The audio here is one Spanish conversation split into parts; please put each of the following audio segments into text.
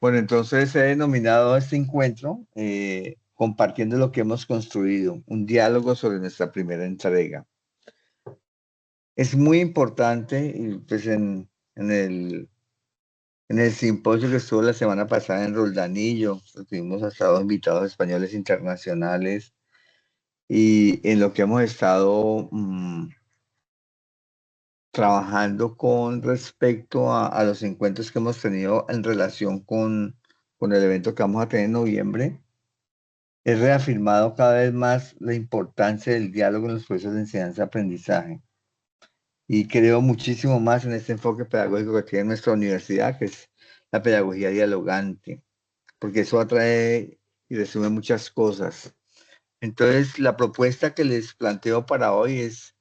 Bueno, entonces he denominado este encuentro compartiendo lo que hemos construido, un diálogo sobre nuestra primera entrega. Es muy importante, y pues en el simposio que estuvo la semana pasada en Roldanillo, pues, tuvimos hasta 2 invitados españoles internacionales y en lo que hemos estado trabajando con respecto a los encuentros que hemos tenido en relación con el evento que vamos a tener en noviembre. He reafirmado cada vez más la importancia del diálogo en los procesos de enseñanza-aprendizaje y creo muchísimo más en este enfoque pedagógico que tiene nuestra universidad, que es la pedagogía dialogante, porque eso atrae y resume muchas cosas. Entonces, la propuesta que les planteo para hoy es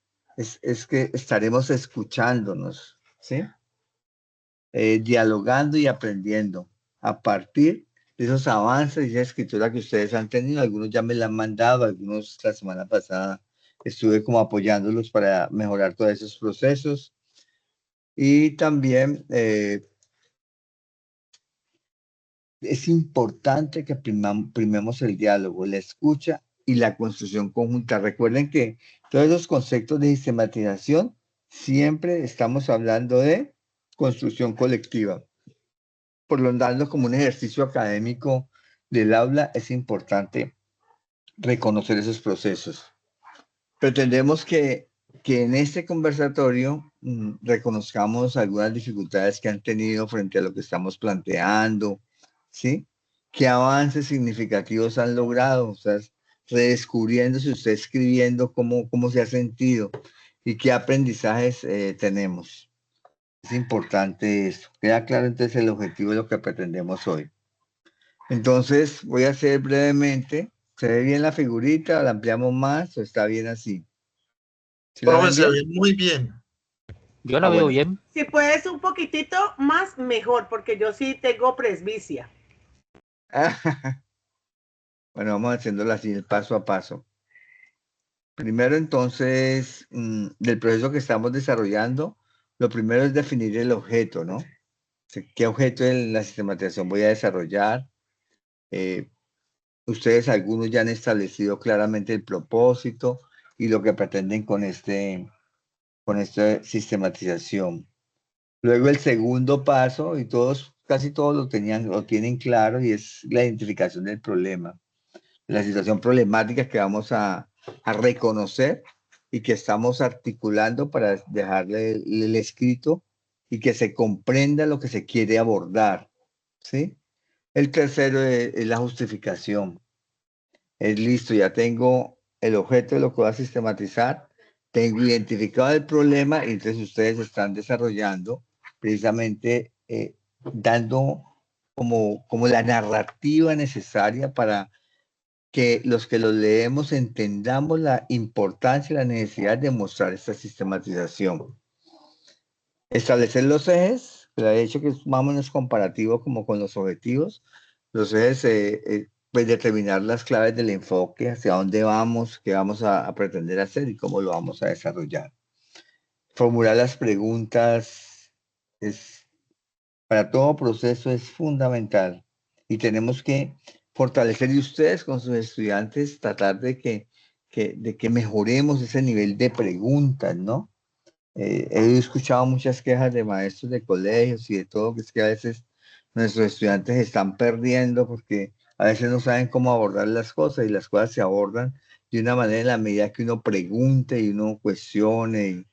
que estaremos escuchándonos, ¿sí? Dialogando y aprendiendo a partir de esos avances y esa escritura que ustedes han tenido. Algunos ya me la han mandado, algunos la semana pasada estuve como apoyándolos para mejorar todos esos procesos. Y también es importante que primemos el diálogo, la escucha y la construcción conjunta. Recuerden que todos los conceptos de sistematización siempre estamos hablando de construcción colectiva. Por lo tanto, como un ejercicio académico del aula, es importante reconocer esos procesos. Pretendemos que en este conversatorio reconozcamos algunas dificultades que han tenido frente a lo que estamos planteando, ¿sí? ¿Qué avances significativos han logrado? O sea, redescubriéndose usted escribiendo cómo se ha sentido y qué aprendizajes tenemos. Es importante eso. Queda claro entonces el objetivo de lo que pretendemos hoy. Entonces, voy a hacer brevemente. ¿Se ve bien la figurita? ¿La ampliamos más o está bien así? ¿Sí la Profe, ven se bien? ve muy bien. Yo Ah, la veo bueno. bien. Si puedes un poquitito más, mejor, porque yo sí tengo presbicia. Bueno, vamos haciéndolo así, el paso a paso. Primero, entonces, del proceso que estamos desarrollando, lo primero es definir el objeto, ¿no? ¿Qué objeto de la sistematización voy a desarrollar? Eh, Ustedes, algunos ya han establecido claramente el propósito y lo que pretenden con esta sistematización. Luego el segundo paso, y casi todos lo tienen claro, y es la identificación del problema, la situación problemática que vamos a reconocer y que estamos articulando para dejarle el escrito y que se comprenda lo que se quiere abordar, ¿sí? El tercero es la justificación. Es listo, ya tengo el objeto de lo que voy a sistematizar, tengo identificado el problema y entonces ustedes están desarrollando precisamente dando como la narrativa necesaria para que los que lo leemos entendamos la importancia y la necesidad de mostrar esta sistematización. Establecer los ejes, de hecho que es más o menos comparativo como con los objetivos. Los ejes, pues determinar las claves del enfoque, hacia dónde vamos, qué vamos a pretender hacer y cómo lo vamos a desarrollar. Formular las preguntas es, para todo proceso es fundamental y tenemos que fortalecer y ustedes con sus estudiantes tratar de que mejoremos ese nivel de preguntas, ¿no? He escuchado muchas quejas de maestros de colegios y de todo, que es que a veces nuestros estudiantes están perdiendo porque a veces no saben cómo abordar las cosas y las cosas se abordan de una manera en la medida que uno pregunte y uno cuestione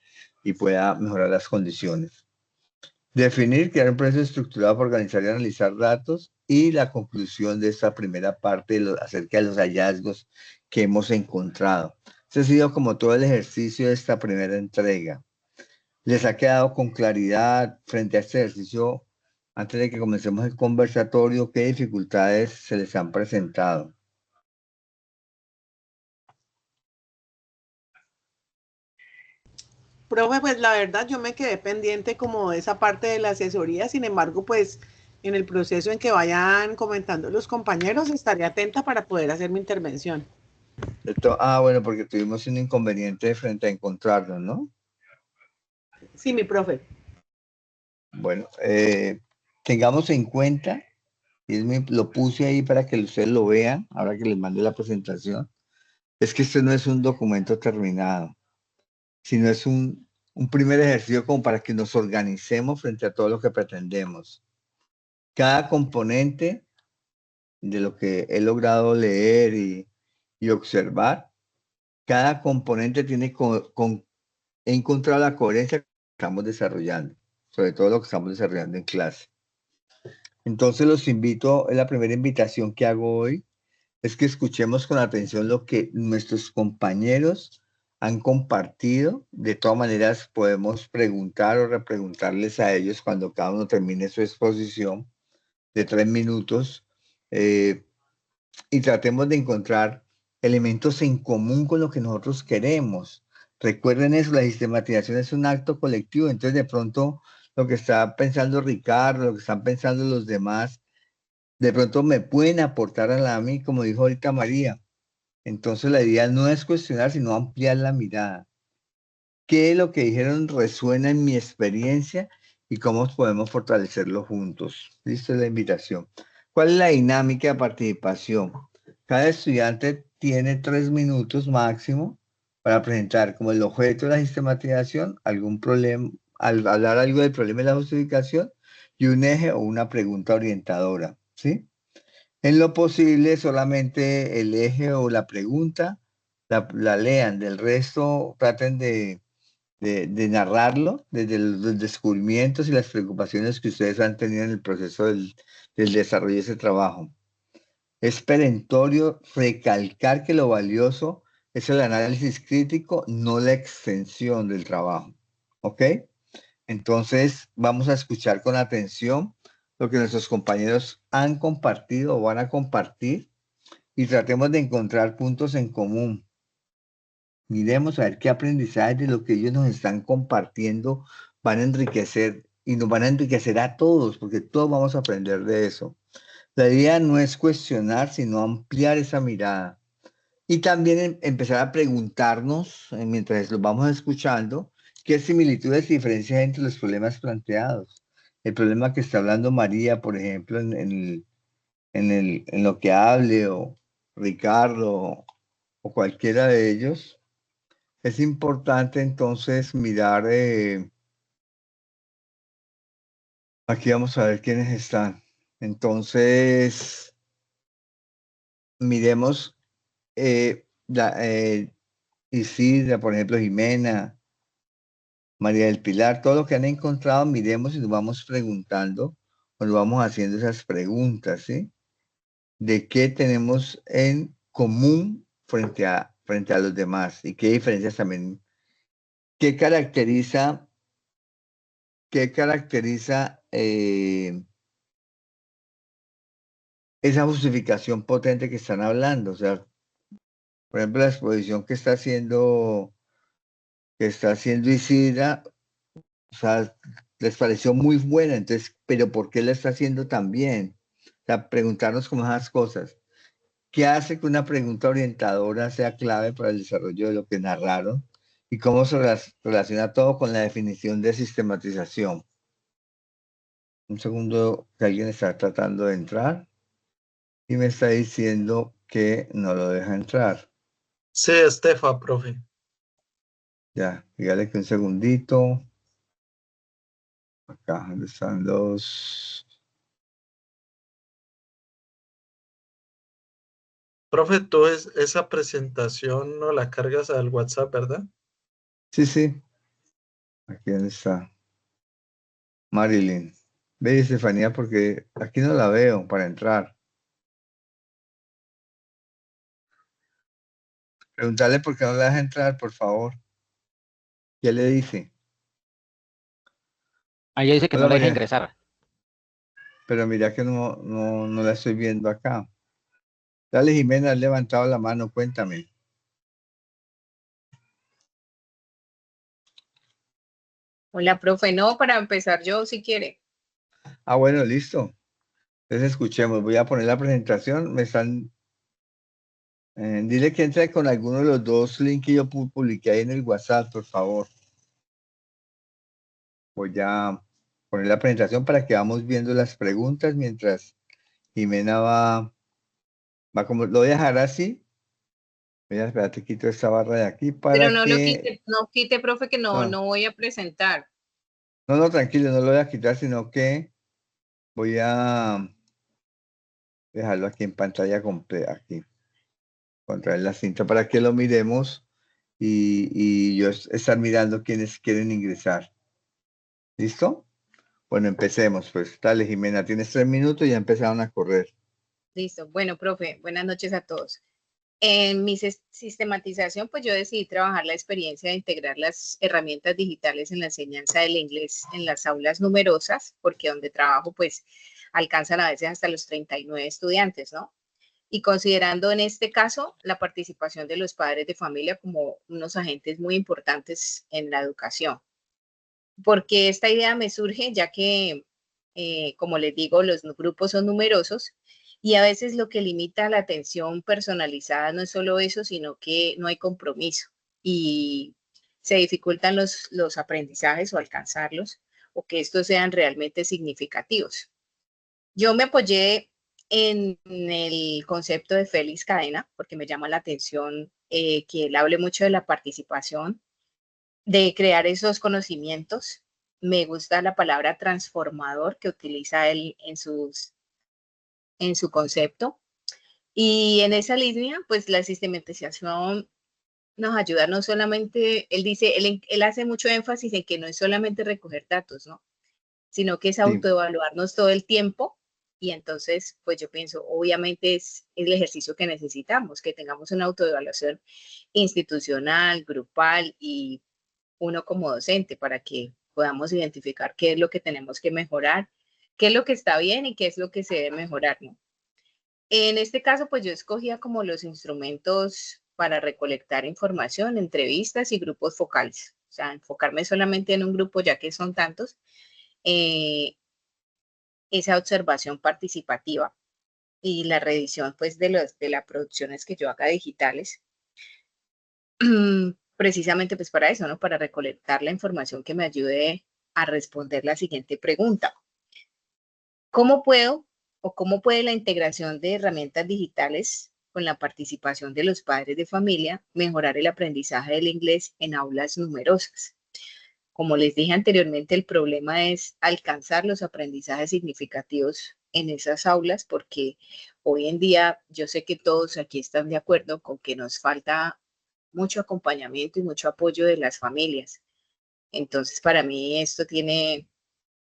y pueda mejorar las condiciones. Definir, crear un proceso estructurado para organizar y analizar datos y la conclusión de esta primera parte acerca de los hallazgos que hemos encontrado. Ese ha sido como todo el ejercicio de esta primera entrega. ¿Les ha quedado con claridad frente a este ejercicio, antes de que comencemos el conversatorio, qué dificultades se les han presentado? Profe, pues la verdad yo me quedé pendiente como de esa parte de la asesoría, sin embargo, pues en el proceso en que vayan comentando los compañeros, estaré atenta para poder hacer mi intervención. Bueno, porque tuvimos un inconveniente frente a encontrarnos, ¿no? Sí, mi profe. Bueno, tengamos en cuenta y lo puse ahí para que ustedes lo vean, ahora que les mande la presentación, es que este no es un documento terminado, sino es un primer ejercicio como para que nos organicemos frente a todo lo que pretendemos. Cada componente de lo que he logrado leer y observar, cada componente tiene he encontrado la coherencia que estamos desarrollando, sobre todo lo que estamos desarrollando en clase. Entonces los invito, es la primera invitación que hago hoy, es que escuchemos con atención lo que nuestros compañeros han compartido. De todas maneras, podemos preguntar o repreguntarles a ellos cuando cada uno termine su exposición de 3 minutos, y tratemos de encontrar elementos en común con lo que nosotros queremos. Recuerden eso, la sistematización es un acto colectivo, entonces de pronto lo que está pensando Ricardo, lo que están pensando los demás, de pronto me pueden aportar a mí, como dijo ahorita María. Entonces la idea no es cuestionar, sino ampliar la mirada. ¿Qué es lo que dijeron resuena en mi experiencia y cómo podemos fortalecerlo juntos? Listo, es la invitación. ¿Cuál es la dinámica de participación? Cada estudiante tiene 3 minutos máximo para presentar como el objeto de la sistematización, algún problema, al hablar algo del problema de la justificación y un eje o una pregunta orientadora, ¿sí? En lo posible, solamente el eje o la pregunta la lean, del resto traten de narrarlo desde los descubrimientos y las preocupaciones que ustedes han tenido en el proceso del desarrollo de ese trabajo. Es perentorio recalcar que lo valioso es el análisis crítico, no la extensión del trabajo. ¿Ok? Entonces, vamos a escuchar con atención lo que nuestros compañeros han compartido o van a compartir y tratemos de encontrar puntos en común. Miremos a ver qué aprendizajes de lo que ellos nos están compartiendo van a enriquecer y nos van a enriquecer a todos, porque todos vamos a aprender de eso. La idea no es cuestionar, sino ampliar esa mirada. Y también empezar a preguntarnos, mientras los vamos escuchando, qué similitudes y diferencias hay entre los problemas planteados. El problema que está hablando María, por ejemplo, en lo que hable, o Ricardo, o cualquiera de ellos. Es importante entonces mirar, aquí vamos a ver quiénes están. Entonces, miremos Isidra, por ejemplo, Jimena, María del Pilar, todo lo que han encontrado, miremos y nos vamos preguntando, o nos vamos haciendo esas preguntas, ¿sí? De qué tenemos en común frente a los demás y qué diferencias también, qué caracteriza, esa justificación potente que están hablando. O sea, por ejemplo, la exposición que está haciendo Isidra, o sea, les pareció muy buena, entonces, pero ¿por qué la está haciendo tan bien? O sea, preguntarnos como esas cosas. ¿Qué hace que una pregunta orientadora sea clave para el desarrollo de lo que narraron? ¿Y cómo se relaciona todo con la definición de sistematización? Un segundo, que alguien está tratando de entrar y me está diciendo que no lo deja entrar. Sí, Estefa, profe. Ya, dígale que un segundito. Acá, ¿dónde están los? Profe, tú esa presentación no la cargas al WhatsApp, ¿verdad? Sí, sí. Aquí dónde está. Marilyn. Ve, Estefanía, porque aquí no la veo para entrar. Preguntarle por qué no la deja entrar, por favor. ¿Qué le dice? Ella dice que no Hola, la deja María. ingresar. Pero mira que no la estoy viendo acá. Dale, Jimena, has levantado la mano, cuéntame. Hola, profe. No, para empezar yo, si quiere. Ah, bueno, listo. Entonces escuchemos. Voy a poner la presentación. Me están. Dile que entre con alguno de los dos links que yo publiqué ahí en el WhatsApp, por favor. Voy a poner la presentación para que vamos viendo las preguntas mientras Jimena va como, lo voy a dejar así. Voy a esperar, te quito esta barra de aquí Pero para no lo que... quite, no quite, profe, que no, No, no voy a presentar. no, tranquilo, no lo voy a quitar, sino que voy a dejarlo aquí en pantalla completa, aquí, contraer la cinta para que lo miremos y yo estar mirando quienes quieren ingresar. ¿Listo? Bueno, empecemos, pues. Dale, Jimena, tienes 3 minutos y ya empezaron a correr. Listo. Bueno, profe, buenas noches a todos. En mi sistematización, pues yo decidí trabajar la experiencia de integrar las herramientas digitales en la enseñanza del inglés en las aulas numerosas, porque donde trabajo, pues alcanzan a veces hasta los 39 estudiantes, ¿no? Y considerando en este caso la participación de los padres de familia como unos agentes muy importantes en la educación. Porque esta idea me surge ya que, como les digo, los grupos son numerosos y a veces lo que limita la atención personalizada no es solo eso, sino que no hay compromiso y se dificultan los aprendizajes o alcanzarlos o que estos sean realmente significativos. Yo me apoyé en el concepto de Félix Cadena porque me llama la atención que él hable mucho de la participación, de crear esos conocimientos. Me gusta la palabra transformador que utiliza él en su concepto. Y en esa línea, pues la sistematización nos ayuda no solamente, él dice, él hace mucho énfasis en que no es solamente recoger datos, ¿no? Sino que es Sí, autoevaluarnos todo el tiempo. Y entonces, pues yo pienso, obviamente es el ejercicio que necesitamos, que tengamos una autoevaluación institucional, grupal y uno como docente para que podamos identificar qué es lo que tenemos que mejorar, qué es lo que está bien y qué es lo que se debe mejorar, ¿no? En este caso, pues yo escogía como los instrumentos para recolectar información, entrevistas y grupos focales. O sea, enfocarme solamente en un grupo, ya que son tantos, eh, esa observación participativa y la revisión, pues, de las producciones que yo haga digitales. Precisamente pues para eso, ¿no? Para recolectar la información que me ayude a responder la siguiente pregunta. ¿Cómo puedo o cómo puede la integración de herramientas digitales con la participación de los padres de familia mejorar el aprendizaje del inglés en aulas numerosas? Como les dije anteriormente, el problema es alcanzar los aprendizajes significativos en esas aulas porque hoy en día yo sé que todos aquí están de acuerdo con que nos falta mucho acompañamiento y mucho apoyo de las familias. Entonces, para mí esto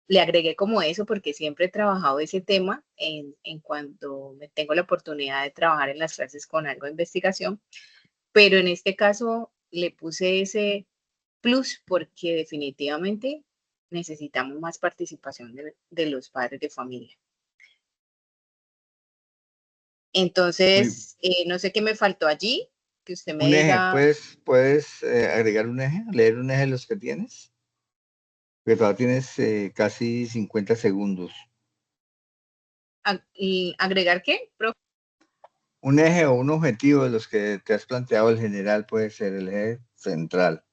le agregué como eso porque siempre he trabajado ese tema en cuanto me tengo la oportunidad de trabajar en las clases con algo de investigación, pero en este caso le puse ese plus porque definitivamente necesitamos más participación de los padres de familia. muy, Entonces, no sé qué me faltó allí, que usted me un eje, diga. ¿puedes agregar un eje? ¿Leer un eje de los que tienes? Porque todavía tienes casi 50 segundos. ¿Y agregar qué? Un eje o un objetivo de los que te has planteado, el general puede ser el eje central.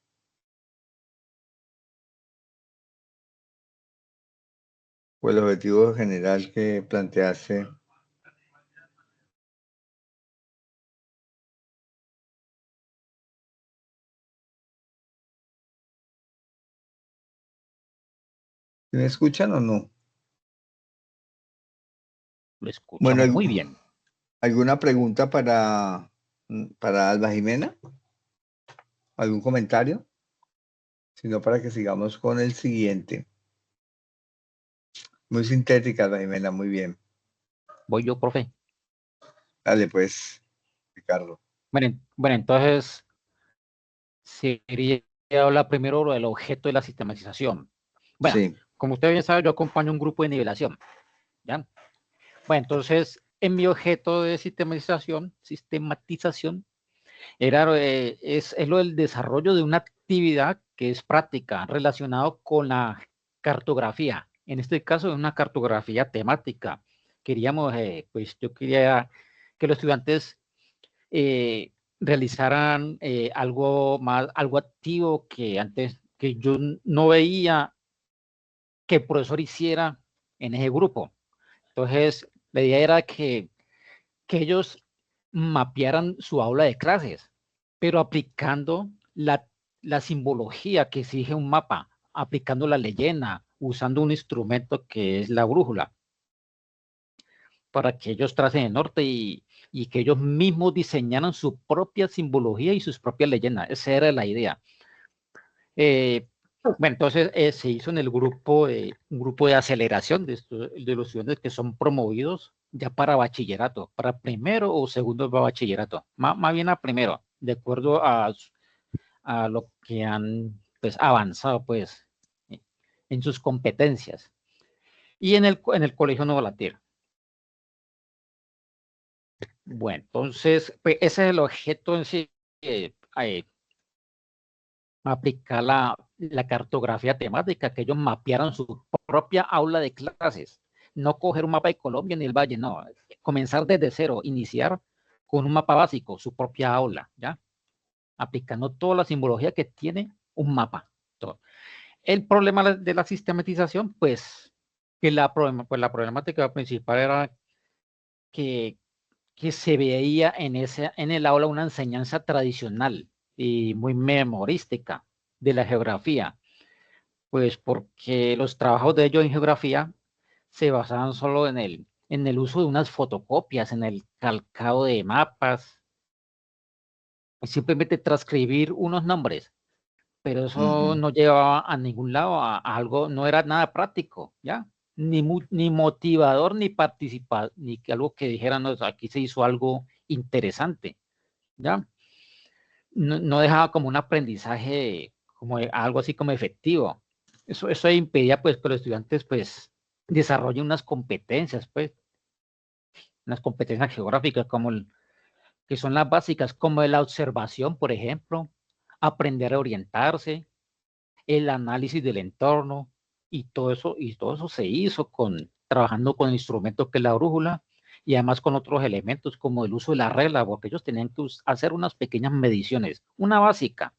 O el objetivo general que planteaste. ¿Me escuchan o no? Lo Bueno, escuchamos muy bien. ¿alguna pregunta para Alba Jimena? ¿Algún comentario? Sino para que sigamos con el siguiente. Muy sintética, Alba Jimena, muy bien. Voy yo, profe. Dale pues, Ricardo. Bueno, entonces sería hablar primero del objeto de la sistematización. Bueno, Sí, como usted bien sabe, yo acompaño un grupo de nivelación. ¿Ya? Bueno, entonces, en mi objeto de sistematización es lo del desarrollo de una actividad que es práctica relacionado con la cartografía. En este caso, es una cartografía temática. Pues yo quería que los estudiantes realizaran algo activo que antes que yo no veía que el profesor hiciera en ese grupo. Entonces, La idea era que ellos mapearan su aula de clases, pero aplicando la simbología que exige un mapa, aplicando la leyenda, usando un instrumento que es la brújula, para que ellos tracen el norte y que ellos mismos diseñaran su propia simbología y sus propias leyendas. Esa era la idea. Bueno, entonces se hizo en el grupo, un grupo de aceleración de los estudiantes que son promovidos ya para bachillerato, para primero o segundo de bachillerato, más bien a primero, de acuerdo a lo que han pues, avanzado pues, en sus competencias. Y en el Colegio Nuevo Latir. Bueno, entonces, pues, ese es el objeto en sí, aplicar la cartografía temática, que ellos mapearon su propia aula de clases, no coger un mapa de Colombia ni el Valle, no, comenzar desde cero, iniciar con un mapa básico, su propia aula, ¿ya? Aplicando toda la simbología que tiene un mapa. Todo. El problema de la sistematización, pues, que la problemática principal era que se veía en el aula una enseñanza tradicional y muy memorística de la geografía, pues porque los trabajos de ellos en geografía se basaban solo en el uso de unas fotocopias, en el calcado de mapas, y simplemente transcribir unos nombres, pero eso no llevaba a ningún lado, a algo, no era nada práctico, ¿ya? Ni motivador, ni participar, ni que algo que dijeran, no, aquí se hizo algo interesante, ¿ya? No dejaba como un aprendizaje, como algo así como efectivo. Eso impedía pues que los estudiantes pues desarrollen unas competencias geográficas que son las básicas, como la observación, por ejemplo, aprender a orientarse, el análisis del entorno, y todo eso se hizo trabajando con instrumentos que es la brújula, y además con otros elementos como el uso de la regla, porque ellos tenían que hacer unas pequeñas mediciones, una básica,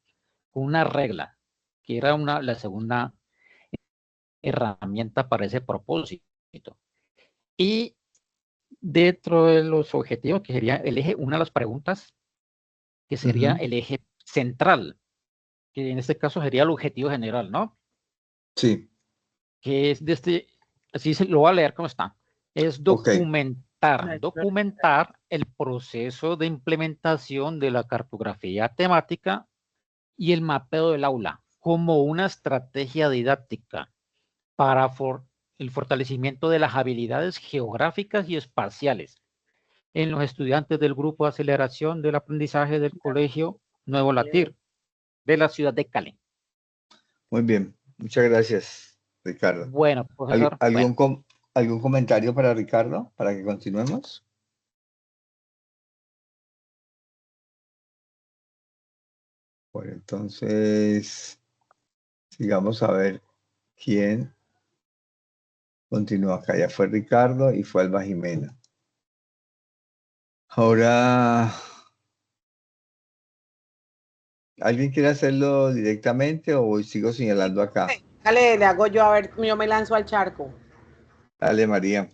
con una regla, que era la segunda herramienta para ese propósito. Y dentro de los objetivos, que sería el eje, una de las preguntas, que sería el eje central, que en este caso sería el objetivo general, ¿no? Sí. Que es así lo voy a leer como está, es documentar el proceso de implementación de la cartografía temática y el mapeo del aula como una estrategia didáctica para el fortalecimiento de las habilidades geográficas y espaciales en los estudiantes del grupo de aceleración del aprendizaje del Colegio Nuevo Latir de la ciudad de Cali. Muy bien, muchas gracias, Ricardo. Bueno, profesor. ¿Algún comentario para Ricardo, para que continuemos? Bueno, entonces, sigamos a ver quién continúa acá. Ya fue Ricardo y fue Alba Jimena. Ahora, ¿alguien quiere hacerlo directamente o sigo señalando acá? Dale, le hago yo, a ver, yo me lanzo al charco. Dale, María.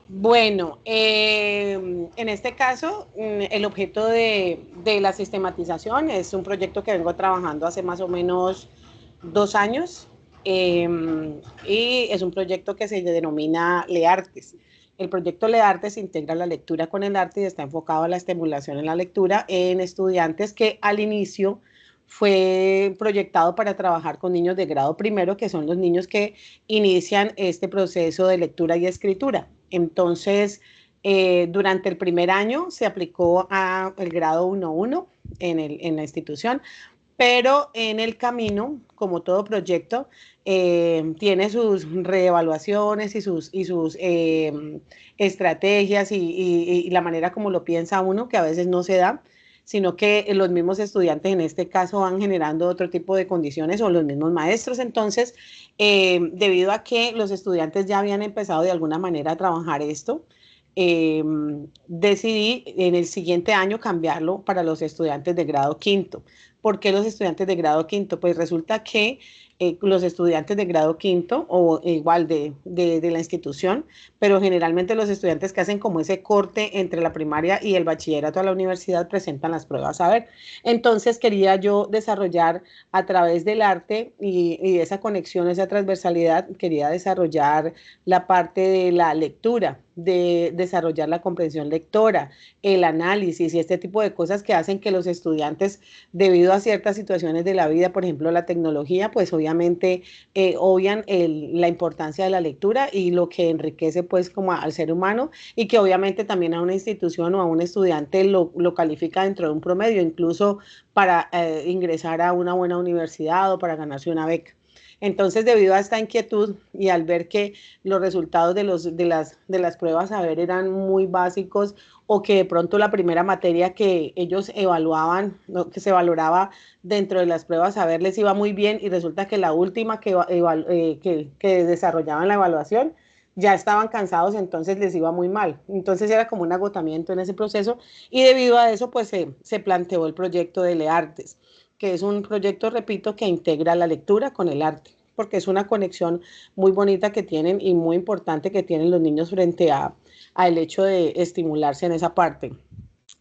Bueno, en este caso, el objeto de la sistematización es un proyecto que vengo trabajando hace más o menos 2 años, y es un proyecto que se denomina LEARTES. El proyecto LEARTES integra la lectura con el arte y está enfocado a la estimulación en la lectura en estudiantes que al inicio fue proyectado para trabajar con niños de grado primero, que son los niños que inician este proceso de lectura y escritura. Entonces, durante el primer año se aplicó al grado 1.1 en la institución, pero en el camino, como todo proyecto, tiene sus reevaluaciones y sus estrategias y la manera como lo piensa uno, que a veces no se da, sino que los mismos estudiantes en este caso van generando otro tipo de condiciones o los mismos maestros. Entonces, debido a que los estudiantes ya habían empezado de alguna manera a trabajar esto, decidí en el siguiente año cambiarlo para los estudiantes de grado quinto. ¿Por qué los estudiantes de grado quinto? Pues resulta que los estudiantes de grado quinto o igual de la institución, pero generalmente los estudiantes que hacen como ese corte entre la primaria y el bachillerato a la universidad presentan las pruebas a ver. Entonces quería yo desarrollar a través del arte y esa conexión, esa transversalidad, quería desarrollar la parte de la lectura, de desarrollar la comprensión lectora, el análisis y este tipo de cosas que hacen que los estudiantes, debido a ciertas situaciones de la vida, por ejemplo la tecnología, pues obviamente obvian la importancia de la lectura y lo que enriquece pues como al ser humano y que obviamente también a una institución o a un estudiante lo califica dentro de un promedio, incluso para ingresar a una buena universidad o para ganarse una beca. Entonces, debido a esta inquietud y al ver que los resultados de las pruebas a ver eran muy básicos o que de pronto la primera materia que ellos evaluaban, ¿no? Que se valoraba dentro de las pruebas a ver les iba muy bien y resulta que la última que desarrollaban la evaluación ya estaban cansados, entonces les iba muy mal. Entonces era como un agotamiento en ese proceso y debido a eso pues se planteó el proyecto de LeArtes, que es un proyecto, repito, que integra la lectura con el arte, porque es una conexión muy bonita que tienen y muy importante que tienen los niños frente a el hecho de estimularse en esa parte.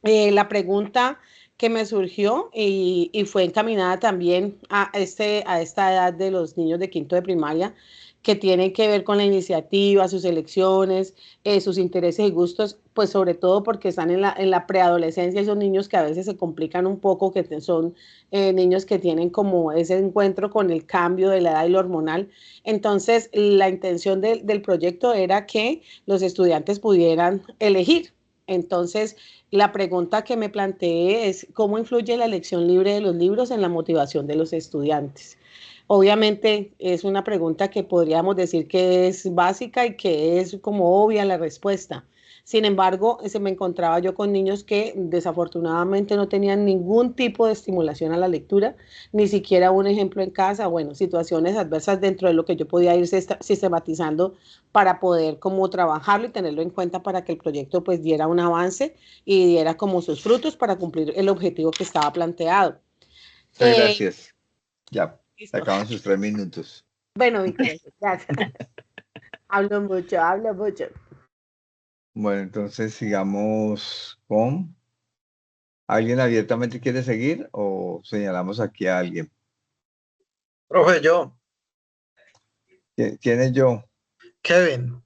La pregunta que me surgió y fue encaminada también a esta edad de los niños de quinto de primaria, que tienen que ver con la iniciativa, sus elecciones, sus intereses y gustos, pues sobre todo porque están en la preadolescencia, esos niños que a veces se complican un poco, que son niños que tienen como ese encuentro con el cambio de la edad y lo hormonal. Entonces, la intención del proyecto era que los estudiantes pudieran elegir. Entonces, la pregunta que me planteé es cómo influye la elección libre de los libros en la motivación de los estudiantes. Obviamente es una pregunta que podríamos decir que es básica y que es como obvia la respuesta. Sin embargo, se me encontraba yo con niños que desafortunadamente no tenían ningún tipo de estimulación a la lectura, ni siquiera un ejemplo en casa, bueno, situaciones adversas dentro de lo que yo podía ir sistematizando para poder como trabajarlo y tenerlo en cuenta para que el proyecto pues diera un avance y diera como sus frutos para cumplir el objetivo que estaba planteado. Muchas gracias. Ya, se Listo. acaban sus 3 minutos. Bueno, Víctor, gracias. Hablo mucho, hablo mucho. Bueno, entonces sigamos con... ¿Alguien abiertamente quiere seguir o señalamos aquí a alguien? Profe, yo, ¿Quién es yo? Kevin.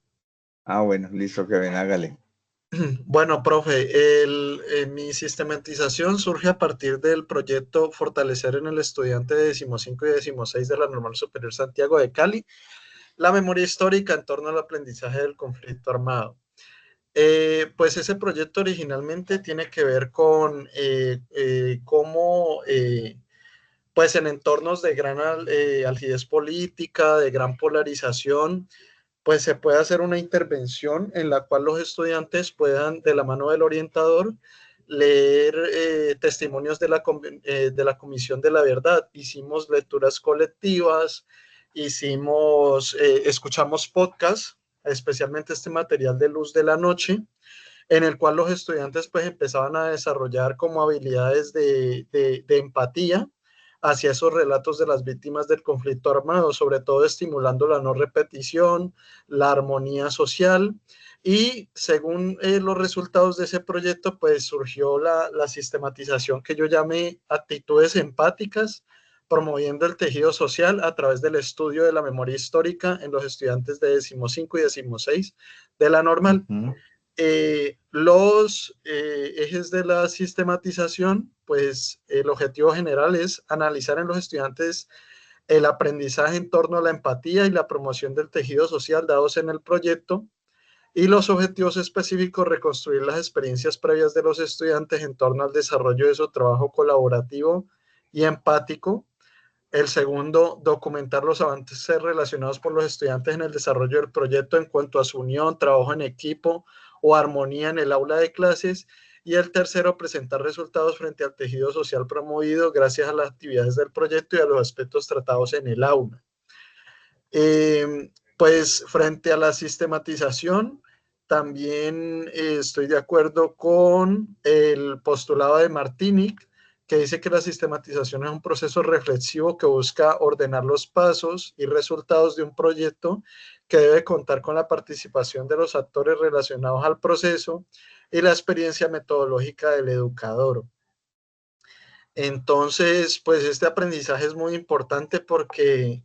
Ah, bueno, listo, Kevin, hágale. Bueno, profe, mi sistematización surge a partir del proyecto Fortalecer en el estudiante de 15 y 16 de la Normal Superior Santiago de Cali, la memoria histórica en torno al aprendizaje del conflicto armado. Pues ese proyecto originalmente tiene que ver con cómo, pues en entornos de gran algidez política, de gran polarización, pues se puede hacer una intervención en la cual los estudiantes puedan, de la mano del orientador, leer testimonios de la Comisión de la Verdad. Hicimos lecturas colectivas, escuchamos podcasts, especialmente este material de Luz de la Noche, en el cual los estudiantes pues empezaban a desarrollar como habilidades de empatía hacia esos relatos de las víctimas del conflicto armado, sobre todo estimulando la no repetición, la armonía social, y según los resultados de ese proyecto, pues surgió la sistematización que yo llamé actitudes empáticas, promoviendo el tejido social a través del estudio de la memoria histórica en los estudiantes de 15 y 16 de la normal. Los ejes de la sistematización, pues el objetivo general es analizar en los estudiantes el aprendizaje en torno a la empatía y la promoción del tejido social dados en el proyecto, y los objetivos específicos, reconstruir las experiencias previas de los estudiantes en torno al desarrollo de su trabajo colaborativo y empático. El segundo, documentar los avances relacionados por los estudiantes en el desarrollo del proyecto en cuanto a su unión, trabajo en equipo o armonía en el aula de clases. Y el tercero, presentar resultados frente al tejido social promovido gracias a las actividades del proyecto y a los aspectos tratados en el aula. Pues frente a la sistematización, también estoy de acuerdo con el postulado de Martinic, que dice que la sistematización es un proceso reflexivo que busca ordenar los pasos y resultados de un proyecto que debe contar con la participación de los actores relacionados al proceso y la experiencia metodológica del educador. Entonces, pues este aprendizaje es muy importante porque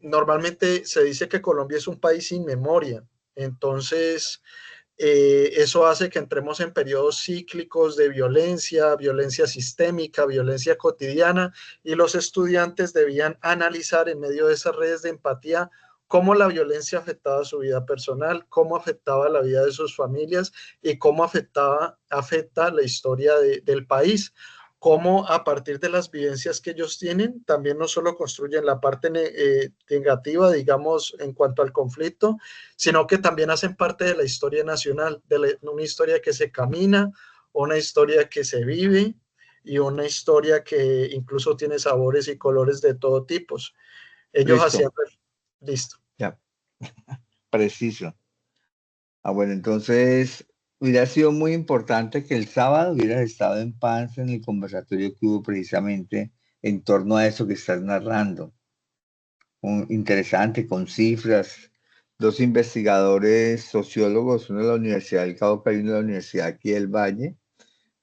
normalmente se dice que Colombia es un país sin memoria. Entonces, eso hace que entremos en periodos cíclicos de violencia, violencia sistémica, violencia cotidiana, y los estudiantes debían analizar en medio de esas redes de empatía cómo la violencia afectaba su vida personal, cómo afectaba la vida de sus familias y cómo afecta la historia del país. Cómo a partir de las vivencias que ellos tienen, también no solo construyen la parte negativa, digamos, en cuanto al conflicto, sino que también hacen parte de la historia nacional, una historia que se camina, una historia que se vive y una historia que incluso tiene sabores y colores de todo tipo. Ellos hacían... Listo. Ya, preciso. Bueno, entonces hubiera sido muy importante que el sábado hubieras estado en Pance en el conversatorio que hubo precisamente en torno a eso que estás narrando. Interesante, con cifras, dos investigadores sociólogos, uno de la Universidad del Cauca y uno de la Universidad aquí del Valle,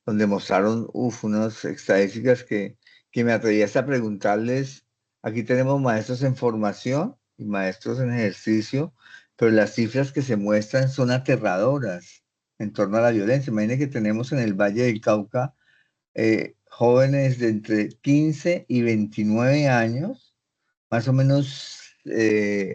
donde mostraron unas estadísticas que me atreví hasta a preguntarles. Aquí tenemos maestros en formación y maestros en ejercicio, pero las cifras que se muestran son aterradoras en torno a la violencia. Imagínense que tenemos en el Valle del Cauca jóvenes de entre 15 y 29 años, más o menos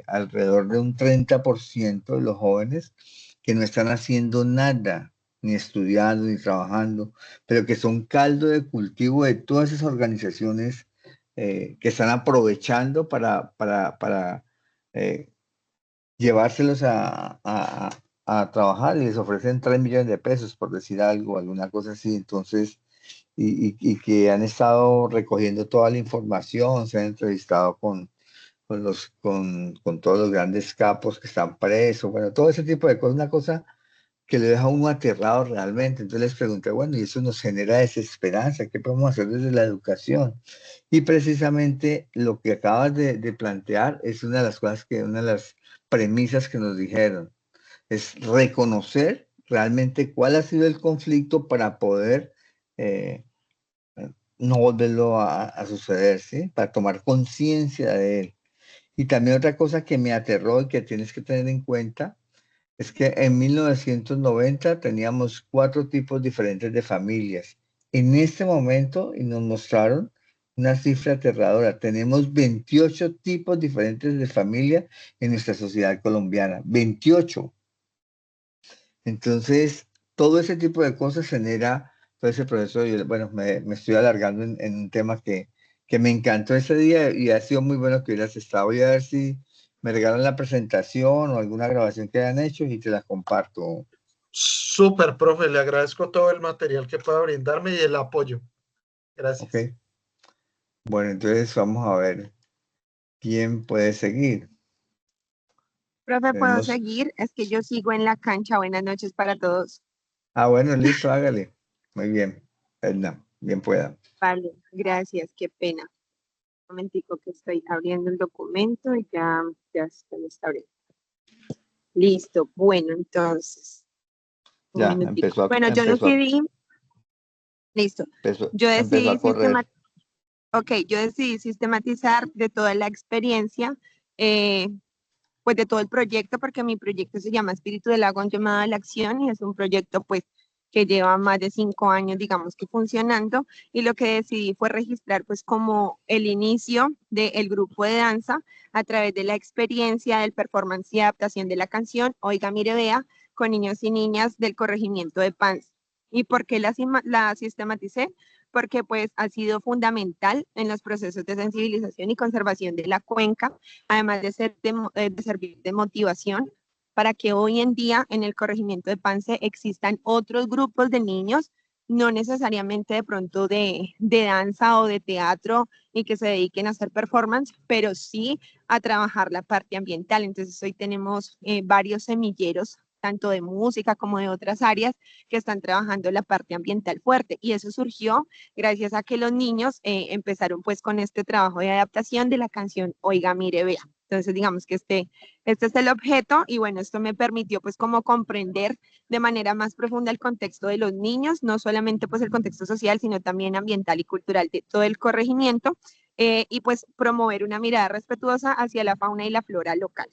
alrededor de un 30% de los jóvenes que no están haciendo nada, ni estudiando, ni trabajando, pero que son caldo de cultivo de todas esas organizaciones que están aprovechando para llevárselos a trabajar, y les ofrecen 3 millones de pesos, por decir algo, alguna cosa así. Entonces, y que han estado recogiendo toda la información, se han entrevistado con todos los grandes capos que están presos, bueno, todo ese tipo de cosas, una cosa que le deja a uno aterrado realmente. Entonces les pregunté, bueno, y eso nos genera desesperanza, ¿qué podemos hacer desde la educación? Y precisamente lo que acabas de plantear es una de las cosas una de las premisas que nos dijeron, es reconocer realmente cuál ha sido el conflicto para poder no volverlo a suceder, ¿sí? Para tomar conciencia de él. Y también otra cosa que me aterró y que tienes que tener en cuenta es que en 1990 teníamos 4 tipos diferentes de familias. En este momento, y nos mostraron una cifra aterradora, tenemos 28 tipos diferentes de familia en nuestra sociedad colombiana. 28. Entonces, todo ese tipo de cosas genera todo ese proceso. Bueno, me estoy alargando en un tema que me encantó ese día y ha sido muy bueno que hubieras estado. Voy a ver si me regalan la presentación o alguna grabación que hayan hecho y te la comparto. Súper, profe, le agradezco todo el material que pueda brindarme y el apoyo. Gracias. Okay. Bueno, entonces vamos a ver quién puede seguir. Profe, ¿puedo seguir? Es que yo sigo en la cancha. Buenas noches para todos. Bueno, listo, hágale. Muy bien, Edna, bien pueda. Vale, gracias, qué pena. Un momentico que estoy abriendo el documento y ya se me está abriendo. Listo, bueno, entonces. Ya, empezó bueno, yo decidí. Listo. Yo decidí sistematizar de toda la experiencia, pues de todo el proyecto, porque mi proyecto se llama Espíritu del Agua, un llamado a la acción, y es un proyecto pues que lleva más de 5 años, digamos que funcionando, y lo que decidí fue registrar pues como el inicio del grupo de danza a través de la experiencia del performance y adaptación de la canción Oiga, Mire, Vea, con niños y niñas del corregimiento de Pance. ¿Y por qué la sistematicé? Porque pues ha sido fundamental en los procesos de sensibilización y conservación de la cuenca, además de servir de motivación para que hoy en día en el corregimiento de Pance existan otros grupos de niños, no necesariamente de pronto de danza o de teatro y que se dediquen a hacer performance, pero sí a trabajar la parte ambiental. Entonces hoy tenemos varios semilleros tanto de música como de otras áreas que están trabajando la parte ambiental fuerte. Y eso surgió gracias a que los niños empezaron pues con este trabajo de adaptación de la canción Oiga, mire, vea. Entonces, digamos que este es el objeto y bueno, esto me permitió pues como comprender de manera más profunda el contexto de los niños, no solamente pues el contexto social, sino también ambiental y cultural de todo el corregimiento y pues promover una mirada respetuosa hacia la fauna y la flora local.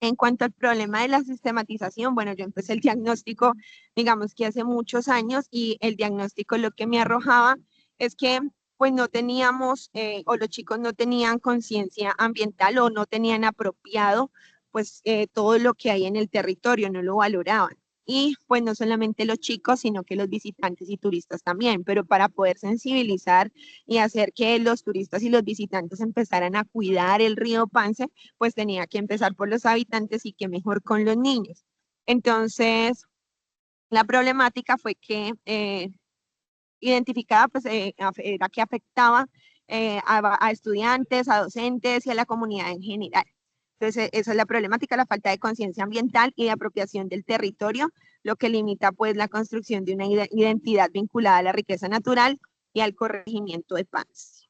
En cuanto al problema de la sistematización, bueno, yo empecé el diagnóstico, digamos que hace muchos años y el diagnóstico lo que me arrojaba es que pues no teníamos o los chicos no tenían conciencia ambiental o no tenían apropiado pues todo lo que hay en el territorio, no lo valoraban. Y pues no solamente los chicos, sino que los visitantes y turistas también, pero para poder sensibilizar y hacer que los turistas y los visitantes empezaran a cuidar el río Pance, pues tenía que empezar por los habitantes y que mejor con los niños. Entonces, la problemática fue que identificada, pues era que afectaba a estudiantes, a docentes y a la comunidad en general. Entonces, esa es la problemática, la falta de conciencia ambiental y de apropiación del territorio, lo que limita pues la construcción de una identidad vinculada a la riqueza natural y al corregimiento de Pance.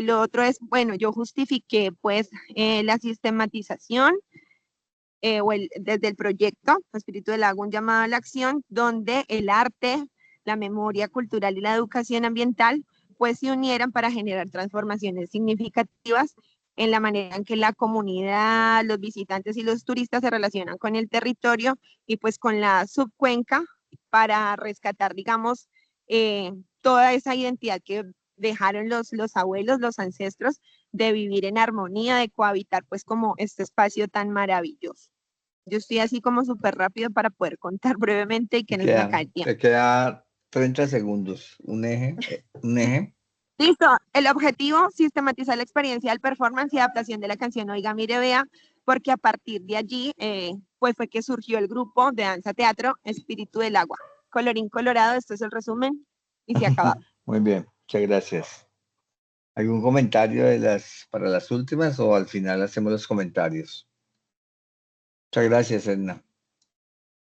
Lo otro es, bueno, yo justifiqué pues la sistematización desde el proyecto Espíritu del Lago, un llamado a la acción, donde el arte, la memoria cultural y la educación ambiental pues se unieran para generar transformaciones significativas en la manera en que la comunidad, los visitantes y los turistas se relacionan con el territorio y pues con la subcuenca para rescatar, digamos, toda esa identidad que dejaron los abuelos, los ancestros, de vivir en armonía, de cohabitar pues como este espacio tan maravilloso. Yo estoy así como súper rápido para poder contar brevemente y que nos saca el tiempo. Te queda 30 segundos. Un eje. Listo. El objetivo, sistematizar la experiencia del performance y adaptación de la canción Oiga, mire, vea, porque a partir de allí pues fue que surgió el grupo de danza teatro Espíritu del Agua. Colorín colorado, esto es el resumen y se acaba. Muy bien, muchas gracias. ¿Algún comentario para las últimas o al final hacemos los comentarios? Muchas gracias, Edna.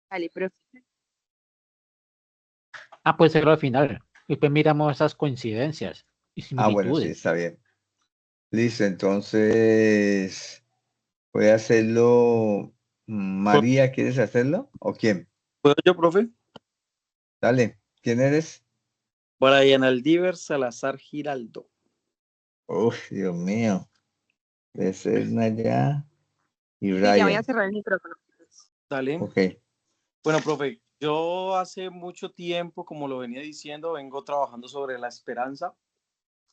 Vale, profe. Puede ser al final. Y pues miramos esas coincidencias y similitudes. Bueno, sí, está bien. Listo, entonces voy a hacerlo. María, ¿quieres hacerlo? ¿O quién? ¿Puedo yo, profe? Dale, ¿quién eres? Brian Aldívar Salazar Giraldo. Uf, Dios mío. Es Edna ya. Y Sí, Brian. ya voy a cerrar el micrófono. Dale. Ok. Bueno, profe, yo hace mucho tiempo, como lo venía diciendo, vengo trabajando sobre la esperanza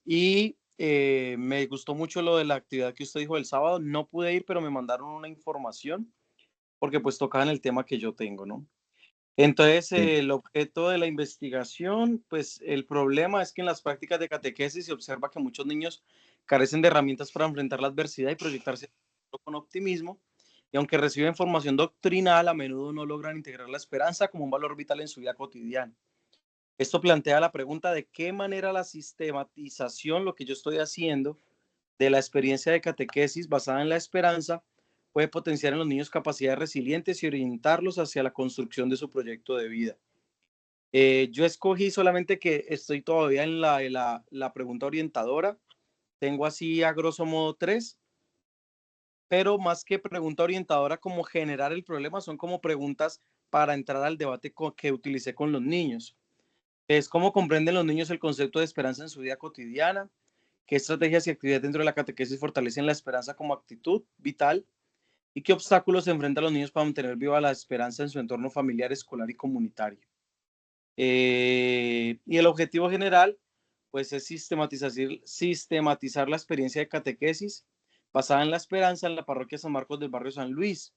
y me gustó mucho lo de la actividad que usted dijo el sábado. No pude ir, pero me mandaron una información porque pues tocaban el tema que yo tengo, ¿no? Entonces, Sí. el objeto de la investigación, pues el problema es que en las prácticas de catequesis se observa que muchos niños carecen de herramientas para enfrentar la adversidad y proyectarse con optimismo, y aunque reciben formación doctrinal, a menudo no logran integrar la esperanza como un valor vital en su vida cotidiana. Esto plantea la pregunta de qué manera la sistematización, lo que yo estoy haciendo, de la experiencia de catequesis basada en la esperanza, puede potenciar en los niños capacidades resilientes y orientarlos hacia la construcción de su proyecto de vida. Yo escogí solamente que estoy todavía en la pregunta orientadora. Tengo así a grosso modo 3, pero más que pregunta orientadora como generar el problema, son como preguntas para entrar al debate que utilicé con los niños. Es cómo comprenden los niños el concepto de esperanza en su vida cotidiana, qué estrategias y actividades dentro de la catequesis fortalecen la esperanza como actitud vital y qué obstáculos se enfrentan los niños para mantener viva la esperanza en su entorno familiar, escolar y comunitario. Y el objetivo general, pues, es sistematizar la experiencia de catequesis basada en la esperanza en la parroquia San Marcos del barrio San Luis,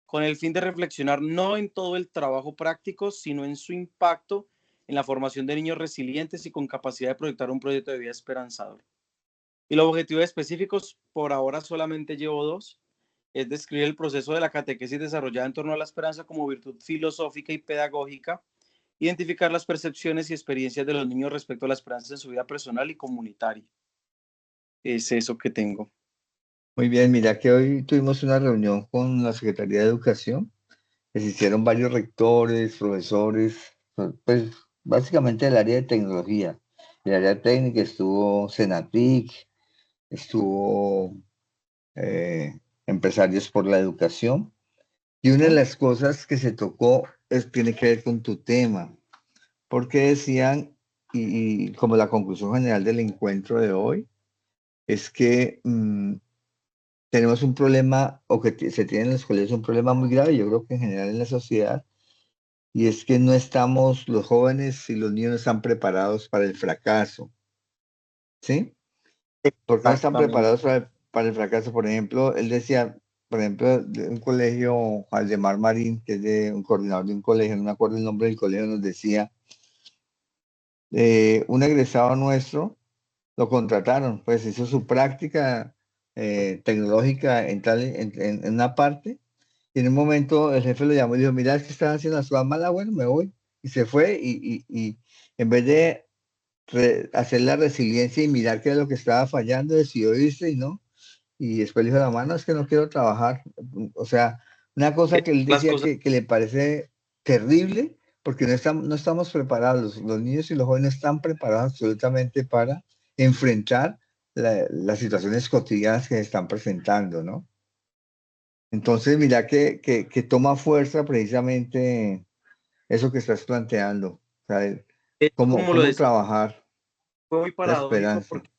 con el fin de reflexionar no en todo el trabajo práctico, sino en su impacto en la formación de niños resilientes y con capacidad de proyectar un proyecto de vida esperanzador. Y los objetivos específicos, por ahora solamente llevo 2, es describir el proceso de la catequesis desarrollada en torno a la esperanza como virtud filosófica y pedagógica, identificar las percepciones y experiencias de los niños respecto a la esperanza en su vida personal y comunitaria. Es eso que tengo. Muy bien, mira que hoy tuvimos una reunión con la Secretaría de Educación Existieron varios rectores, profesores, pues básicamente del área de tecnología. El área técnica estuvo Senatic, estuvo Empresarios por la Educación. Y una de las cosas que se tocó tiene que ver con tu tema, porque decían, y como la conclusión general del encuentro de hoy, es que tenemos un problema, o que se tiene en los colegios un problema muy grave, yo creo que en general en la sociedad, y es que no estamos, los jóvenes y los niños no están preparados para el fracaso, ¿sí? Porque no están preparados para el fracaso. Por ejemplo, él decía, por ejemplo, de un colegio, Waldemar Marín, que es de un coordinador de un colegio, no me acuerdo el nombre del colegio, nos decía, un egresado nuestro, lo contrataron, pues hizo su práctica tecnológica en una parte, y en un momento el jefe lo llamó y dijo, mira, es que están haciendo las cosas malas, bueno, me voy. Y se fue, y en vez de hacer la resiliencia y mirar qué es lo que estaba fallando, decidió irse y no. Y después le dijo a la mano, es que no quiero trabajar. O sea, una cosa que él Las decía cosas que le parece terrible, porque no estamos preparados, los niños y los jóvenes están preparados absolutamente para enfrentar las situaciones cotidianas que se están presentando, ¿no? Entonces, mira que toma fuerza precisamente eso que estás planteando, o sea, como lo cómo decía, trabajar fue muy la paradójico esperanza. porque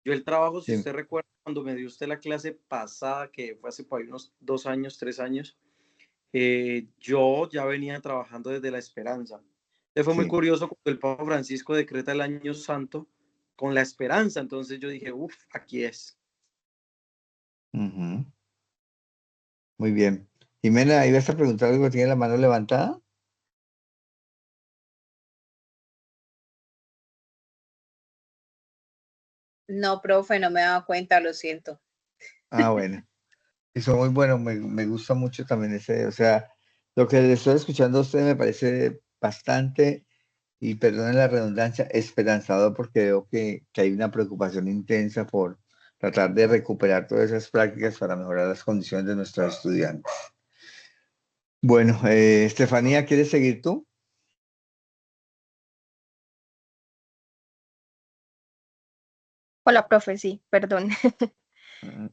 yo el trabajo, si Sí, usted recuerda, cuando me dio usted la clase pasada, que fue hace por ahí unos 2 años, 3 años, yo ya venía trabajando desde la esperanza. Entonces fue muy sí. curioso cuando el Papa Francisco decreta el año santo con la esperanza. Entonces yo dije, uff, aquí es. Ujú. Muy bien. Jimena, ¿ibas a preguntar algo? ¿Tiene la mano levantada? No, profe, no me daba cuenta, lo siento. Ah, bueno. Eso muy bueno, me gusta mucho también ese, o sea, lo que le estoy escuchando a usted me parece bastante, y perdonen la redundancia, esperanzador, porque veo que hay una preocupación intensa por tratar de recuperar todas esas prácticas para mejorar las condiciones de nuestros estudiantes. Bueno, Estefanía, ¿quieres seguir tú? Hola, profe, sí, perdón.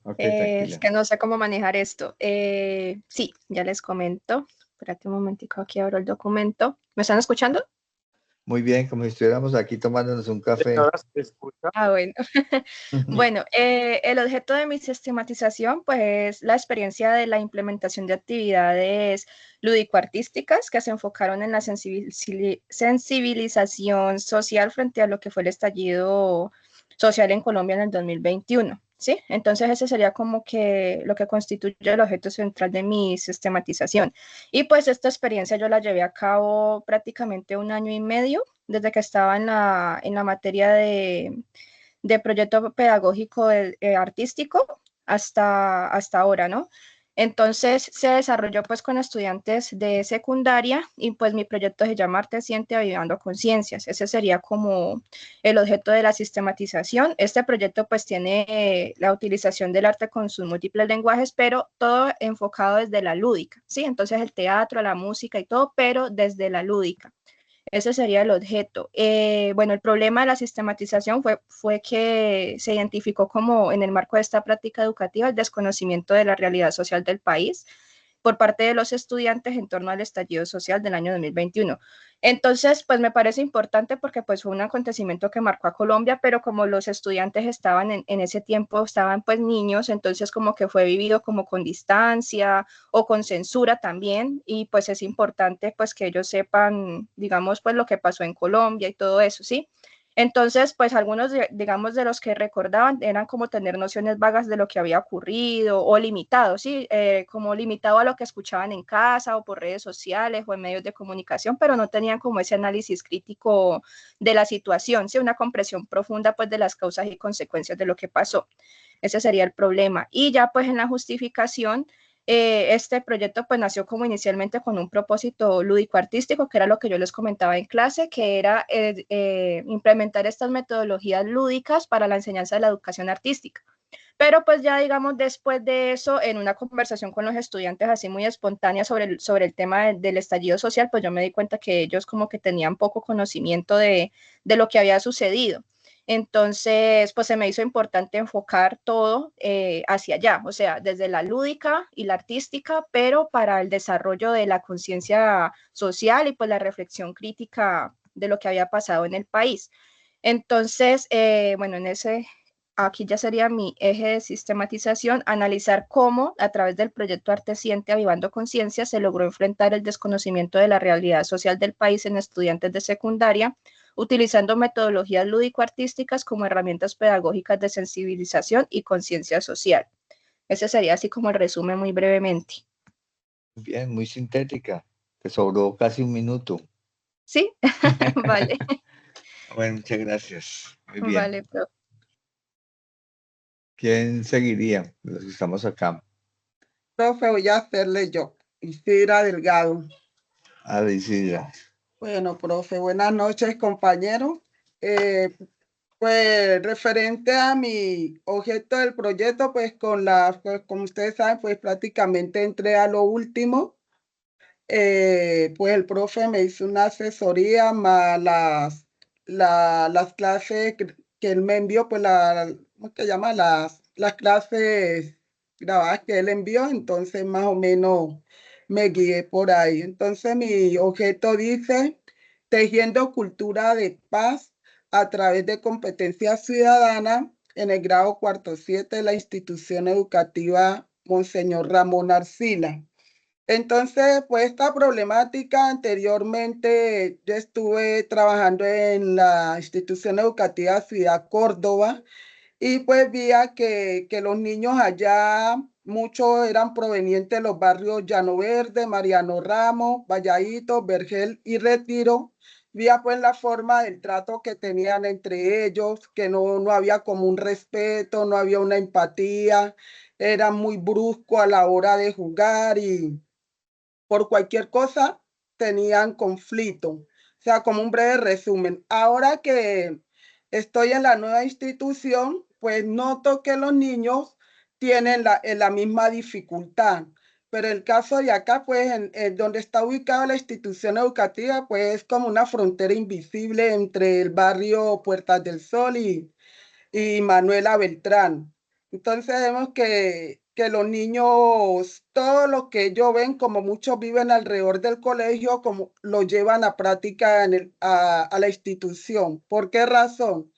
Ok, Es tranquila. que no sé cómo manejar esto. Sí, ya les comento. Espérate un momentico, aquí abro el documento. ¿Me están escuchando? Muy bien, como si estuviéramos aquí tomándonos un café. Ahora se escucha. Ah, bueno. Bueno, el objeto de mi sistematización, pues, es la experiencia de la implementación de actividades lúdico-artísticas que se enfocaron en la sensibilización social frente a lo que fue el estallido social en Colombia en el 2021. ¿Sí? Entonces ese sería como que lo que constituye el objeto central de mi sistematización. Y pues esta experiencia yo la llevé a cabo prácticamente 1 año y medio desde que estaba en la materia de proyecto pedagógico artístico hasta ahora, ¿no? Entonces se desarrolló pues con estudiantes de secundaria y pues mi proyecto se llama Arte Siente Avivando Conciencias. Ese sería como el objeto de la sistematización. Este proyecto pues tiene la utilización del arte con sus múltiples lenguajes, pero todo enfocado desde la lúdica, ¿sí? Entonces el teatro, la música y todo, pero desde la lúdica. Ese sería el objeto. Bueno, el problema de la sistematización fue que se identificó como en el marco de esta práctica educativa el desconocimiento de la realidad social del país por parte de los estudiantes en torno al estallido social del año 2021. Entonces, pues me parece importante porque pues fue un acontecimiento que marcó a Colombia, pero como los estudiantes estaban en ese tiempo, estaban pues niños, entonces como que fue vivido como con distancia o con censura también, y pues es importante pues que ellos sepan, digamos, pues lo que pasó en Colombia y todo eso, ¿sí? Entonces, pues algunos, digamos, de los que recordaban eran como tener nociones vagas de lo que había ocurrido o limitado, ¿sí? Como limitado a lo que escuchaban en casa o por redes sociales o en medios de comunicación, pero no tenían como ese análisis crítico de la situación, ¿sí? Una comprensión profunda pues de las causas y consecuencias de lo que pasó. Ese sería el problema. Y ya pues en la justificación, este proyecto pues nació como inicialmente con un propósito lúdico-artístico, que era lo que yo les comentaba en clase, que era implementar estas metodologías lúdicas para la enseñanza de la educación artística. Pero pues ya digamos después de eso, en una conversación con los estudiantes así muy espontánea sobre el tema del estallido social, pues yo me di cuenta que ellos como que tenían poco conocimiento de lo que había sucedido. Entonces, pues se me hizo importante enfocar todo hacia allá, o sea, desde la lúdica y la artística, pero para el desarrollo de la conciencia social y pues la reflexión crítica de lo que había pasado en el país. Entonces, bueno, aquí ya sería mi eje de sistematización, analizar cómo a través del proyecto Artesiente Avivando Conciencia se logró enfrentar el desconocimiento de la realidad social del país en estudiantes de secundaria, utilizando metodologías lúdico-artísticas como herramientas pedagógicas de sensibilización y conciencia social. Ese sería así como el resumen muy brevemente. Bien, muy sintética. Te sobró casi un minuto. ¿Sí? Vale. Bueno, muchas gracias. Muy bien. Vale, profe. ¿Quién seguiría? Los que estamos acá. Profe, voy a hacerle yo. Isidra Delgado. Isidra. Bueno, profe, buenas noches, compañeros. Pues referente a mi objeto del proyecto, pues pues como ustedes saben, pues prácticamente entré a lo último. Pues el profe me hizo una asesoría más las clases que él me envió, pues ¿cómo se llama? Las clases grabadas que él envió, entonces más o menos me guié por ahí. Entonces mi objeto dice, tejiendo cultura de paz a través de competencia ciudadana en el grado cuarto 7 de la institución educativa Monseñor Ramón Arcila. Entonces, pues esta problemática anteriormente yo estuve trabajando en la institución educativa Ciudad Córdoba y pues veía que los niños allá, muchos eran provenientes de los barrios Llano Verde, Mariano Ramos, Valladito, Vergel y Retiro. Veía pues la forma del trato que tenían entre ellos, que no había como un respeto, no había una empatía, era muy brusco a la hora de jugar y por cualquier cosa tenían conflicto. O sea, como un breve resumen. Ahora que estoy en la nueva institución, pues noto que los niños tienen la misma dificultad. Pero el caso de acá, pues en donde está ubicada la institución educativa, pues es como una frontera invisible entre el barrio Puertas del Sol y Manuela Beltrán. Entonces vemos que los niños, todo lo que ellos ven, como muchos viven alrededor del colegio, como lo llevan a práctica a la institución. ¿Por qué razón?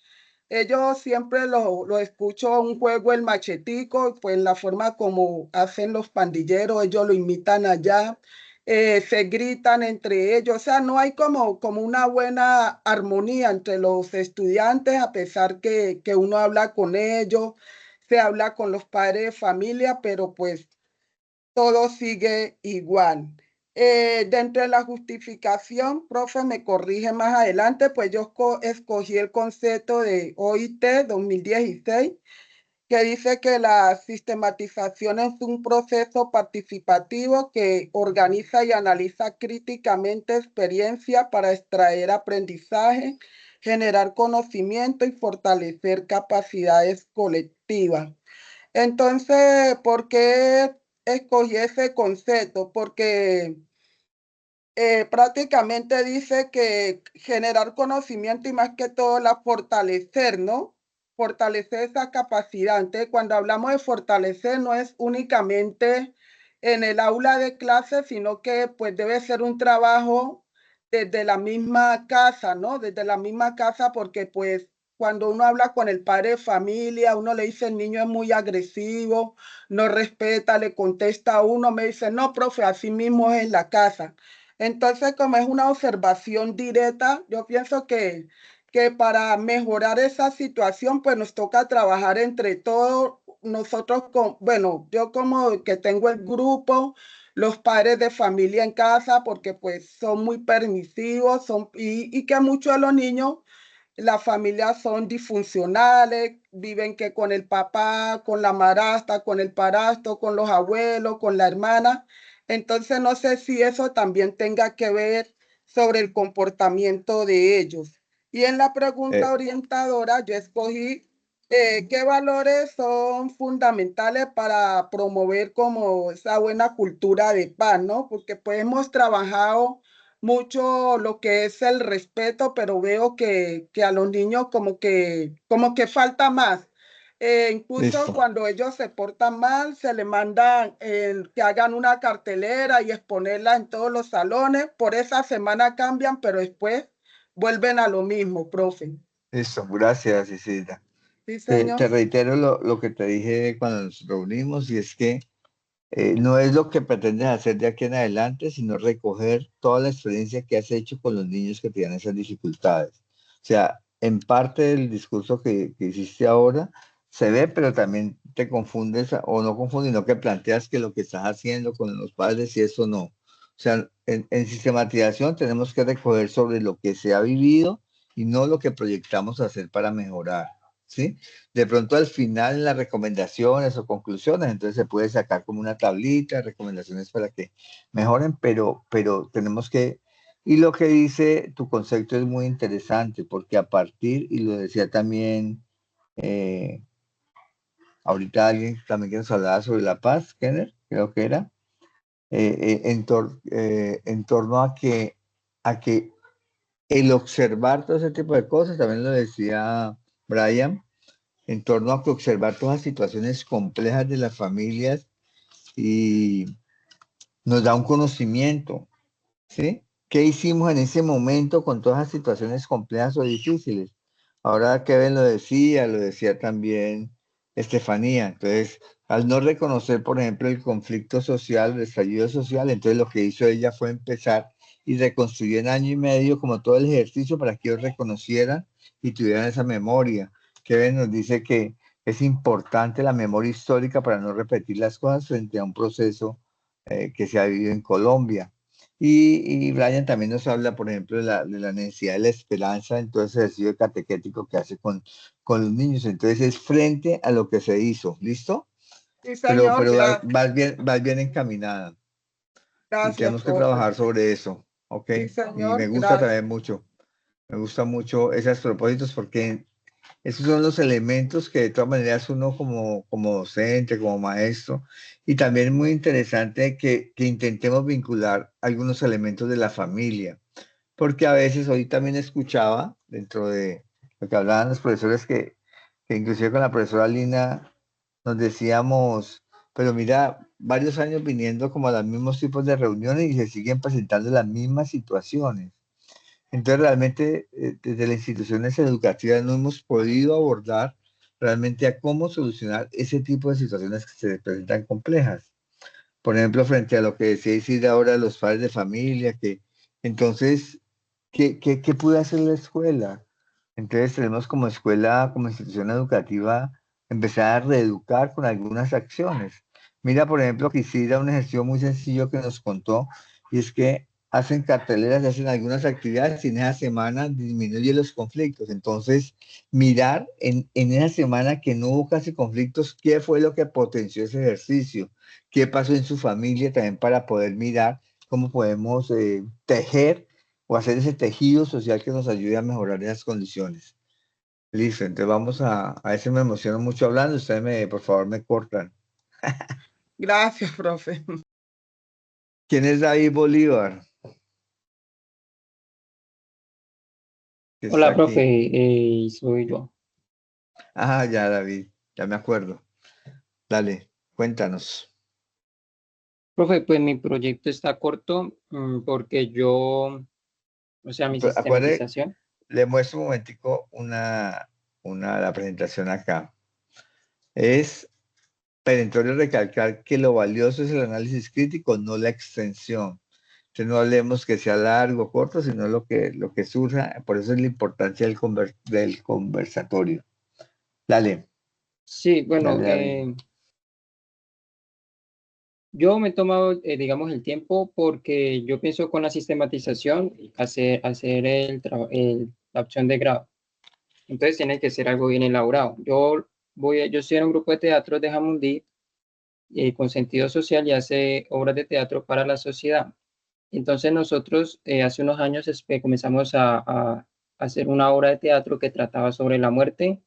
Ellos siempre lo escucho un juego el machetico, pues la forma como hacen los pandilleros, ellos lo imitan allá, se gritan entre ellos, o sea, no hay como una buena armonía entre los estudiantes, a pesar que uno habla con ellos, se habla con los padres de familia, pero pues todo sigue igual. Dentro de la justificación, profe, me corrige más adelante, pues yo escogí el concepto de OIT 2016, que dice que la sistematización es un proceso participativo que organiza y analiza críticamente experiencia para extraer aprendizaje, generar conocimiento y fortalecer capacidades colectivas. Entonces, ¿por qué escogí ese concepto? Porque prácticamente dice que generar conocimiento y más que todo la fortalecer, ¿no? Fortalecer esa capacidad. Entonces, cuando hablamos de fortalecer, no es únicamente en el aula de clase, sino que pues debe ser un trabajo desde la misma casa, ¿no? Desde la misma casa, porque pues cuando uno habla con el padre de familia, uno le dice el niño es muy agresivo, no respeta, le contesta a uno, me dice, no, profe, así mismo es en la casa. Entonces, como es una observación directa, yo pienso que para mejorar esa situación, pues nos toca trabajar entre todos nosotros, bueno, yo como que tengo el grupo, los padres de familia en casa, porque pues son muy permisivos y que muchos de los niños, las familias son disfuncionales, viven que con el papá, con la madrastra, con el padrastro, con los abuelos, con la hermana. Entonces no sé si eso también tenga que ver sobre el comportamiento de ellos. Y en la pregunta orientadora yo escogí ¿Qué valores son fundamentales para promover como esa buena cultura de paz, ¿no? Porque pues hemos trabajado mucho lo que es el respeto, pero veo que a los niños como que falta más. Incluso Listo. cuando ellos se portan mal, se les mandan que hagan una cartelera y exponerla en todos los salones. Por esa semana cambian, pero después vuelven a lo mismo, profe. Listo, gracias, Isidra. Sí, Te señor. reitero lo que te dije cuando nos reunimos, y es que no es lo que pretendes hacer de aquí en adelante, sino recoger toda la experiencia que has hecho con los niños que tienen esas dificultades. O sea, en parte del discurso que hiciste ahora se ve, pero también te confundes o no confundes, sino que planteas que lo que estás haciendo con los padres y eso no. O sea, en sistematización tenemos que recoger sobre lo que se ha vivido y no lo que proyectamos hacer para mejorar, ¿sí? De pronto al final en las recomendaciones o conclusiones, entonces se puede sacar como una tablita de recomendaciones para que mejoren, pero tenemos que, y lo que dice tu concepto es muy interesante, porque a partir, y lo decía también eh, ahorita alguien también que nos hablaba sobre la paz, Kenner, creo que era, en torno a que el observar todo ese tipo de cosas, también lo decía Brian, en torno a que observar todas las situaciones complejas de las familias y nos da un conocimiento, ¿sí? ¿Qué hicimos en ese momento con todas las situaciones complejas o difíciles? Ahora Kevin lo decía también Estefanía. Entonces, al no reconocer, por ejemplo, el conflicto social, el estallido social, entonces lo que hizo ella fue empezar y reconstruyó en año y medio como todo el ejercicio para que ellos reconocieran y tuvieran esa memoria. Kevin nos dice que es importante la memoria histórica para no repetir las cosas frente a un proceso que se ha vivido en Colombia. Y Brian también nos habla, por ejemplo, de la necesidad de la esperanza en todo ese ejercicio catequético que hace con los niños. Entonces es frente a lo que se hizo, ¿listo? Sí, señor. Pero Gracias. vas bien encaminada y Gracias, tenemos que profe. trabajar sobre eso, ¿ok? Sí, Y me señor. gusta Gracias. también mucho, me gusta mucho esos propósitos porque esos son los elementos que de todas maneras uno como docente, como maestro, y también es muy interesante que intentemos vincular algunos elementos de la familia, porque a veces hoy también escuchaba dentro de lo que hablaban los profesores que inclusive con la profesora Lina nos decíamos, pero mira, varios años viniendo como a los mismos tipos de reuniones y se siguen presentando las mismas situaciones. Entonces, realmente, desde las instituciones educativas no hemos podido abordar realmente a cómo solucionar ese tipo de situaciones que se presentan complejas. Por ejemplo, frente a lo que decía Isidra ahora, los padres de familia, que entonces, ¿qué puede hacer la escuela? Entonces, tenemos como escuela, como institución educativa, empezar a reeducar con algunas acciones. Mira, por ejemplo, que Isidra, un ejercicio muy sencillo que nos contó, y es que hacen carteleras, hacen algunas actividades y en esa semana disminuye los conflictos. Entonces, mirar en esa semana que no hubo casi conflictos, ¿qué fue lo que potenció ese ejercicio? ¿Qué pasó en su familia también para poder mirar cómo podemos tejer o hacer ese tejido social que nos ayude a mejorar esas condiciones? Listo, entonces vamos a eso me emociono mucho hablando, ustedes por favor me cortan. Gracias, profe. ¿Quién es David Bolívar? Que está Hola, aquí. profe, soy yo. Ah, ya David, ya me acuerdo. Dale, cuéntanos. Profe, pues mi proyecto está corto porque o sea, mi Acuerde, sistematización. le muestro un momentico la presentación acá. Es perentorio recalcar que lo valioso es el análisis crítico, no la extensión. Entonces no hablemos que sea largo o corto, sino lo que surja. Por eso es la importancia del conversatorio. Dale, Sí, bueno, dale, David. yo me he tomado, digamos, el tiempo porque yo pienso con la sistematización hacer la opción de grado. Entonces tiene que ser algo bien elaborado. Yo estoy en un grupo de teatro de Jamundí con sentido social y hace obras de teatro para la sociedad. Entonces nosotros hace unos años comenzamos a hacer una obra de teatro que trataba sobre la muerte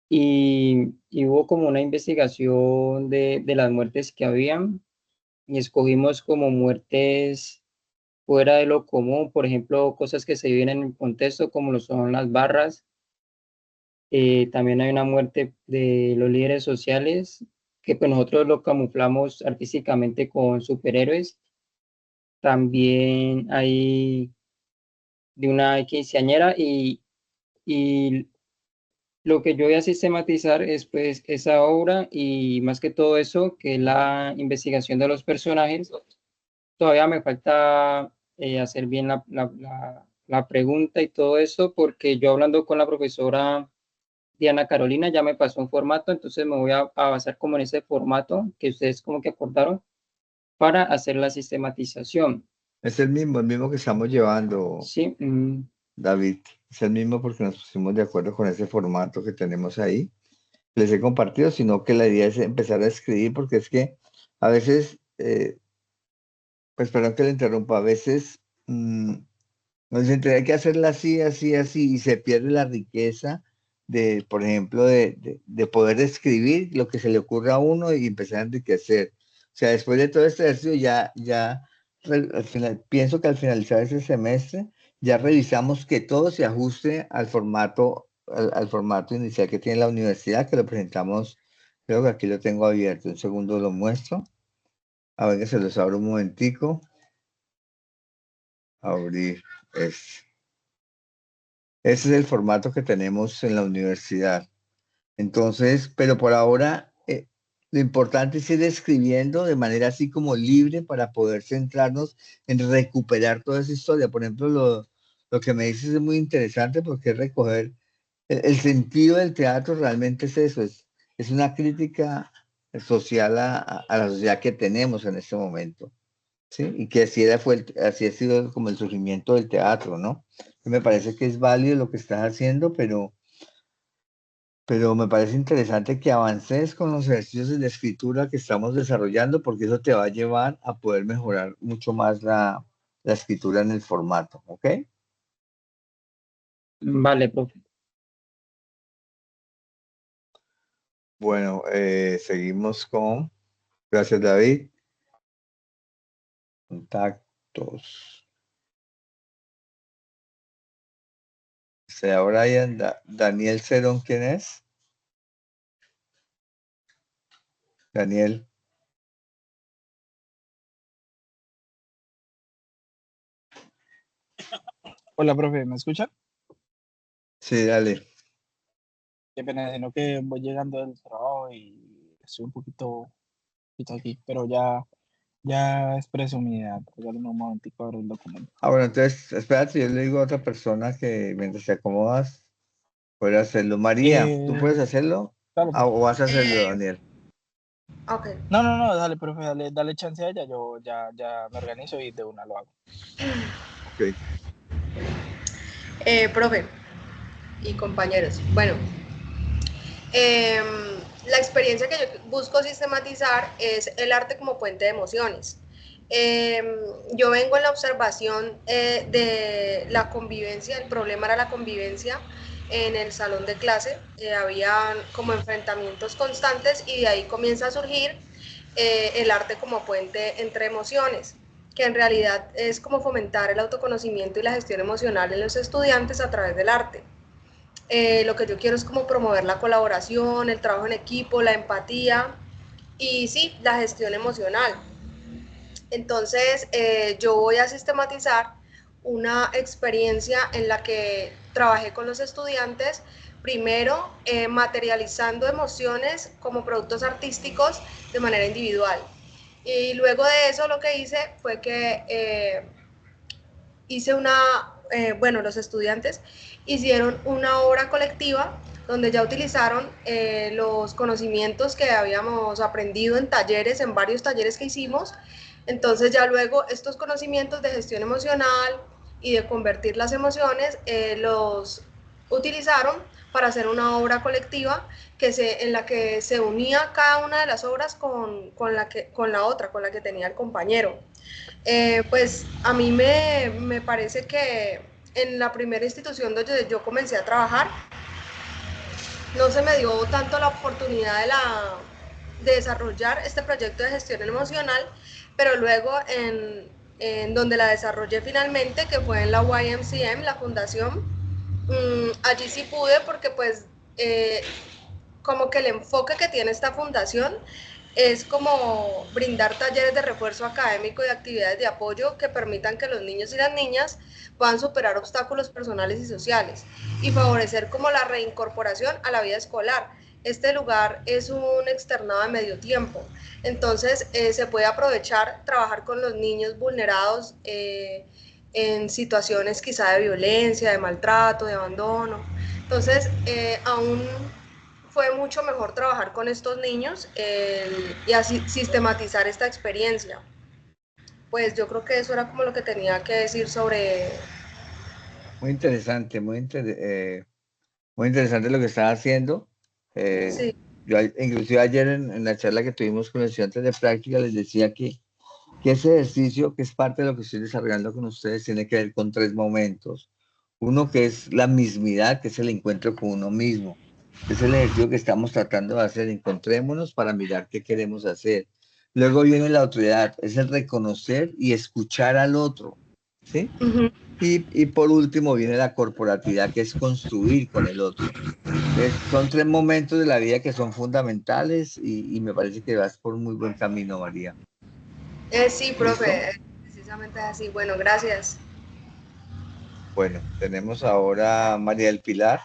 y hubo como una investigación de las muertes que habían y escogimos como muertes fuera de lo común, por ejemplo, cosas que se viven en el contexto como lo son las barras. También hay una muerte de los líderes sociales que pues nosotros lo camuflamos artísticamente con superhéroes. También hay de una quinceañera y lo que yo voy a sistematizar es pues esa obra y más que todo eso, que es la investigación de los personajes. Todavía me falta hacer bien la pregunta y todo eso, porque yo hablando con la profesora Diana Carolina ya me pasó un formato, entonces me voy a basar como en ese formato que ustedes como que acordaron para hacer la sistematización. Es el mismo que estamos llevando, Sí, David. Es el mismo porque nos pusimos de acuerdo con ese formato que tenemos ahí. Les he compartido, sino que la idea es empezar a escribir, porque es que a veces, pues perdón que le interrumpa, a veces nos dicen, hay que hacerla así, así, así, y se pierde la riqueza de, por ejemplo, de poder escribir lo que se le ocurra a uno y empezar a enriquecer. O sea, después de todo este ejercicio, al final, pienso que al finalizar ese semestre, ya revisamos que todo se ajuste al formato inicial que tiene la universidad, que lo presentamos, creo que aquí lo tengo abierto, un segundo lo muestro. A ver, que se los abro un momentico. Abrir este. Ese es el formato que tenemos en la universidad. Entonces, pero por ahora, lo importante es ir escribiendo de manera así como libre para poder centrarnos en recuperar toda esa historia. Por ejemplo, lo que me dices es muy interesante porque es recoger el sentido del teatro realmente es eso, es una crítica social a la sociedad que tenemos en este momento. ¿Sí? Y que así ha sido como el surgimiento del teatro, ¿no? Me parece que es válido lo que estás haciendo, pero me parece interesante que avances con los ejercicios de escritura que estamos desarrollando, porque eso te va a llevar a poder mejorar mucho más la escritura en el formato, ¿ok? vale, profe. Bueno, seguimos con... Gracias, David. Contactos. Sea Brian, Daniel Cerón, ¿quién es? Daniel. Hola, profe, ¿me escucha? Sí, dale. Qué pena, sino que voy llegando del trabajo y estoy un poquito aquí, pero ya expreso mi idea. Regálame un momentico a abrir el documento. Bueno, entonces, espérate, yo le digo a otra persona que mientras te acomodas, puede hacerlo. María, ¿tú puedes hacerlo? Claro, ¿O vas a hacerlo, Daniel? Ok. No, dale, profe, dale chance a ella, yo ya me organizo y de una lo hago. Ok. Profe y compañeros, bueno, la experiencia que yo busco sistematizar es el arte como puente de emociones. Yo vengo en la observación de la convivencia, el problema era la convivencia en el salón de clase, había como enfrentamientos constantes y de ahí comienza a surgir el arte como puente entre emociones, que en realidad es como fomentar el autoconocimiento y la gestión emocional en los estudiantes a través del arte. Lo que yo quiero es como promover la colaboración, el trabajo en equipo, la empatía y sí, la gestión emocional. Entonces, yo voy a sistematizar una experiencia en la que trabajé con los estudiantes, primero materializando emociones como productos artísticos de manera individual. Y luego de eso lo que hice fue que hice los estudiantes hicieron una obra colectiva donde ya utilizaron los conocimientos que habíamos aprendido en talleres, en varios talleres que hicimos. Entonces ya luego estos conocimientos de gestión emocional y de convertir las emociones los utilizaron para hacer una obra colectiva en la que se unía cada una de las obras con la otra, con la que tenía el compañero. Pues a mí me parece que en la primera institución donde yo comencé a trabajar, no se me dio tanto la oportunidad de desarrollar este proyecto de gestión emocional, pero luego en donde la desarrollé finalmente, que fue en la YMCM, la fundación, allí sí pude porque pues como que el enfoque que tiene esta fundación es como brindar talleres de refuerzo académico y actividades de apoyo que permitan que los niños y las niñas puedan superar obstáculos personales y sociales y favorecer como la reincorporación a la vida escolar. Este lugar es un externado de medio tiempo, entonces se puede aprovechar, trabajar con los niños vulnerados en situaciones quizá de violencia, de maltrato, de abandono. Entonces, aún fue mucho mejor trabajar con estos niños y así sistematizar esta experiencia. Pues yo creo que eso era como lo que tenía que decir sobre... Muy interesante, muy interesante lo que estás haciendo. Sí. Yo inclusive ayer en la charla que tuvimos con los estudiantes de práctica les decía que ese ejercicio, que es parte de lo que estoy desarrollando con ustedes, tiene que ver con 3 momentos. Uno que es la mismidad, que es el encuentro con uno mismo. Es el ejercicio que estamos tratando de hacer. Encontrémonos para mirar qué queremos hacer. Luego viene la autoridad, es el reconocer y escuchar al otro, ¿sí? Uh-huh. Y por último viene la corporatividad, que es construir con el otro. Son 3 momentos de la vida que son fundamentales y me parece que vas por un muy buen camino, María. Sí, profe, precisamente así. Bueno, gracias. Bueno, tenemos ahora a María del Pilar.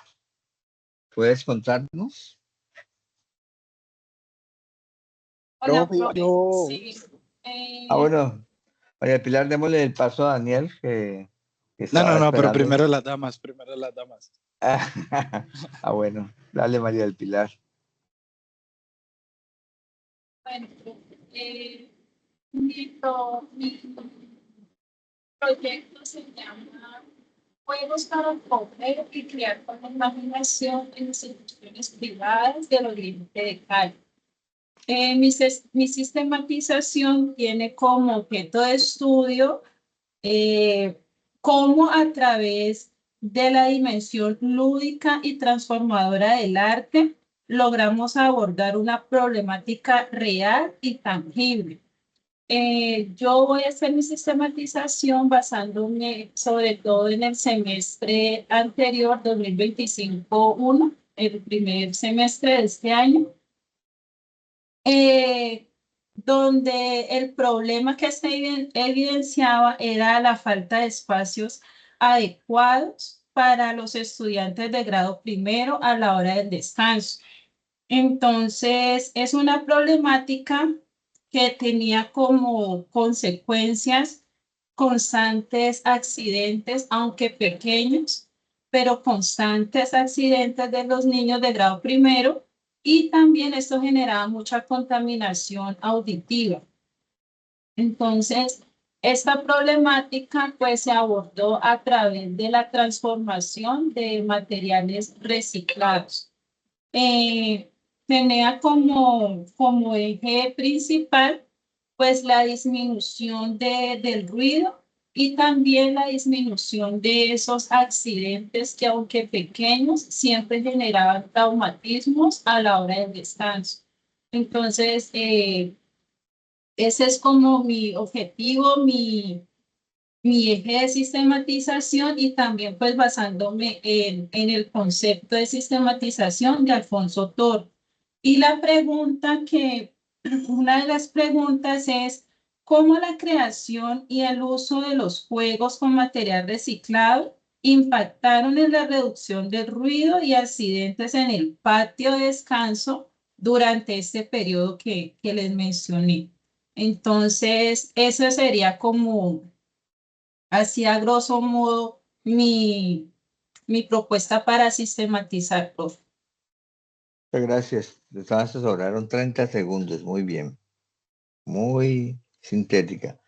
¿Puedes contarnos? Hola, Profe, profe. Sí. Bueno, María del Pilar, démosle el paso a Daniel, que estaba no, pero esperando. primero las damas, primero las damas. Bueno, dale, María del Pilar. Bueno, mi proyecto se llama Juegos para Comer y Crear con la Imaginación en instituciones privadas del Oriente de Cali. Mi sistematización tiene como objeto de estudio cómo a través de la dimensión lúdica y transformadora del arte logramos abordar una problemática real y tangible. Yo voy a hacer mi sistematización basándome sobre todo en el semestre anterior, 2025-1, el primer semestre de este año, donde el problema que se evidenciaba era la falta de espacios adecuados para los estudiantes de grado primero a la hora del descanso. Entonces, es una problemática que tenía como consecuencias constantes accidentes, aunque pequeños, pero constantes accidentes de los niños de grado primero, y también esto generaba mucha contaminación auditiva. Entonces, esta problemática pues se abordó a través de la transformación de materiales reciclados. Tenía como eje principal pues la disminución del ruido y también la disminución de esos accidentes que aunque pequeños siempre generaban traumatismos a la hora del descanso. Entonces, ese es como mi objetivo, mi eje de sistematización y también pues basándome en el concepto de sistematización de Alfonso Toro. Y la pregunta una de las preguntas es, ¿cómo la creación y el uso de los juegos con material reciclado impactaron en la reducción del ruido y accidentes en el patio de descanso durante este periodo que les mencioné? Entonces, eso sería como, así a grosso modo, mi propuesta para sistematizar, profe. Muchas gracias. Les asesoraron 30 segundos. Muy bien. Muy sintética.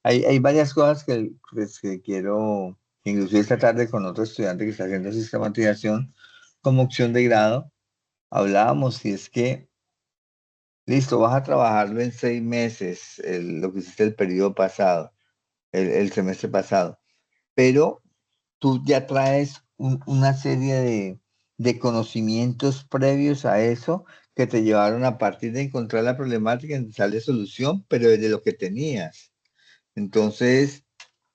Hay varias cosas que quiero, inclusive esta tarde con otro estudiante que está haciendo sistematización como opción de grado, hablábamos y es que, listo, vas a trabajarlo en 6 meses, lo que hiciste el periodo pasado, el semestre pasado, pero tú ya traes una serie de conocimientos previos a eso que te llevaron a partir de encontrar la problemática en darle solución, pero desde lo que tenías. Entonces,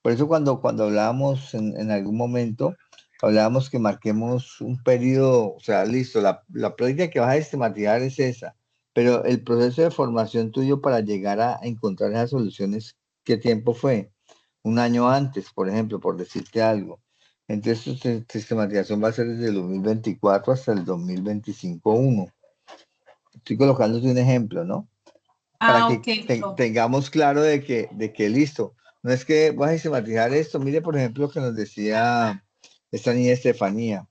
por eso cuando hablábamos en algún momento, hablábamos que marquemos un periodo, o sea, listo, la práctica que vas a sistematizar es esa, pero el proceso de formación tuyo para llegar a encontrar esas soluciones, ¿qué tiempo fue? Un año antes, por ejemplo, por decirte algo. Entonces, tu sistematización va a ser desde el 2024 hasta el 2025-1. Estoy colocándote un ejemplo, ¿no? Para que Ok, tengamos claro de que listo. No es que vas a sistematizar esto. Mire, por ejemplo, que nos decía esta niña Estefanía,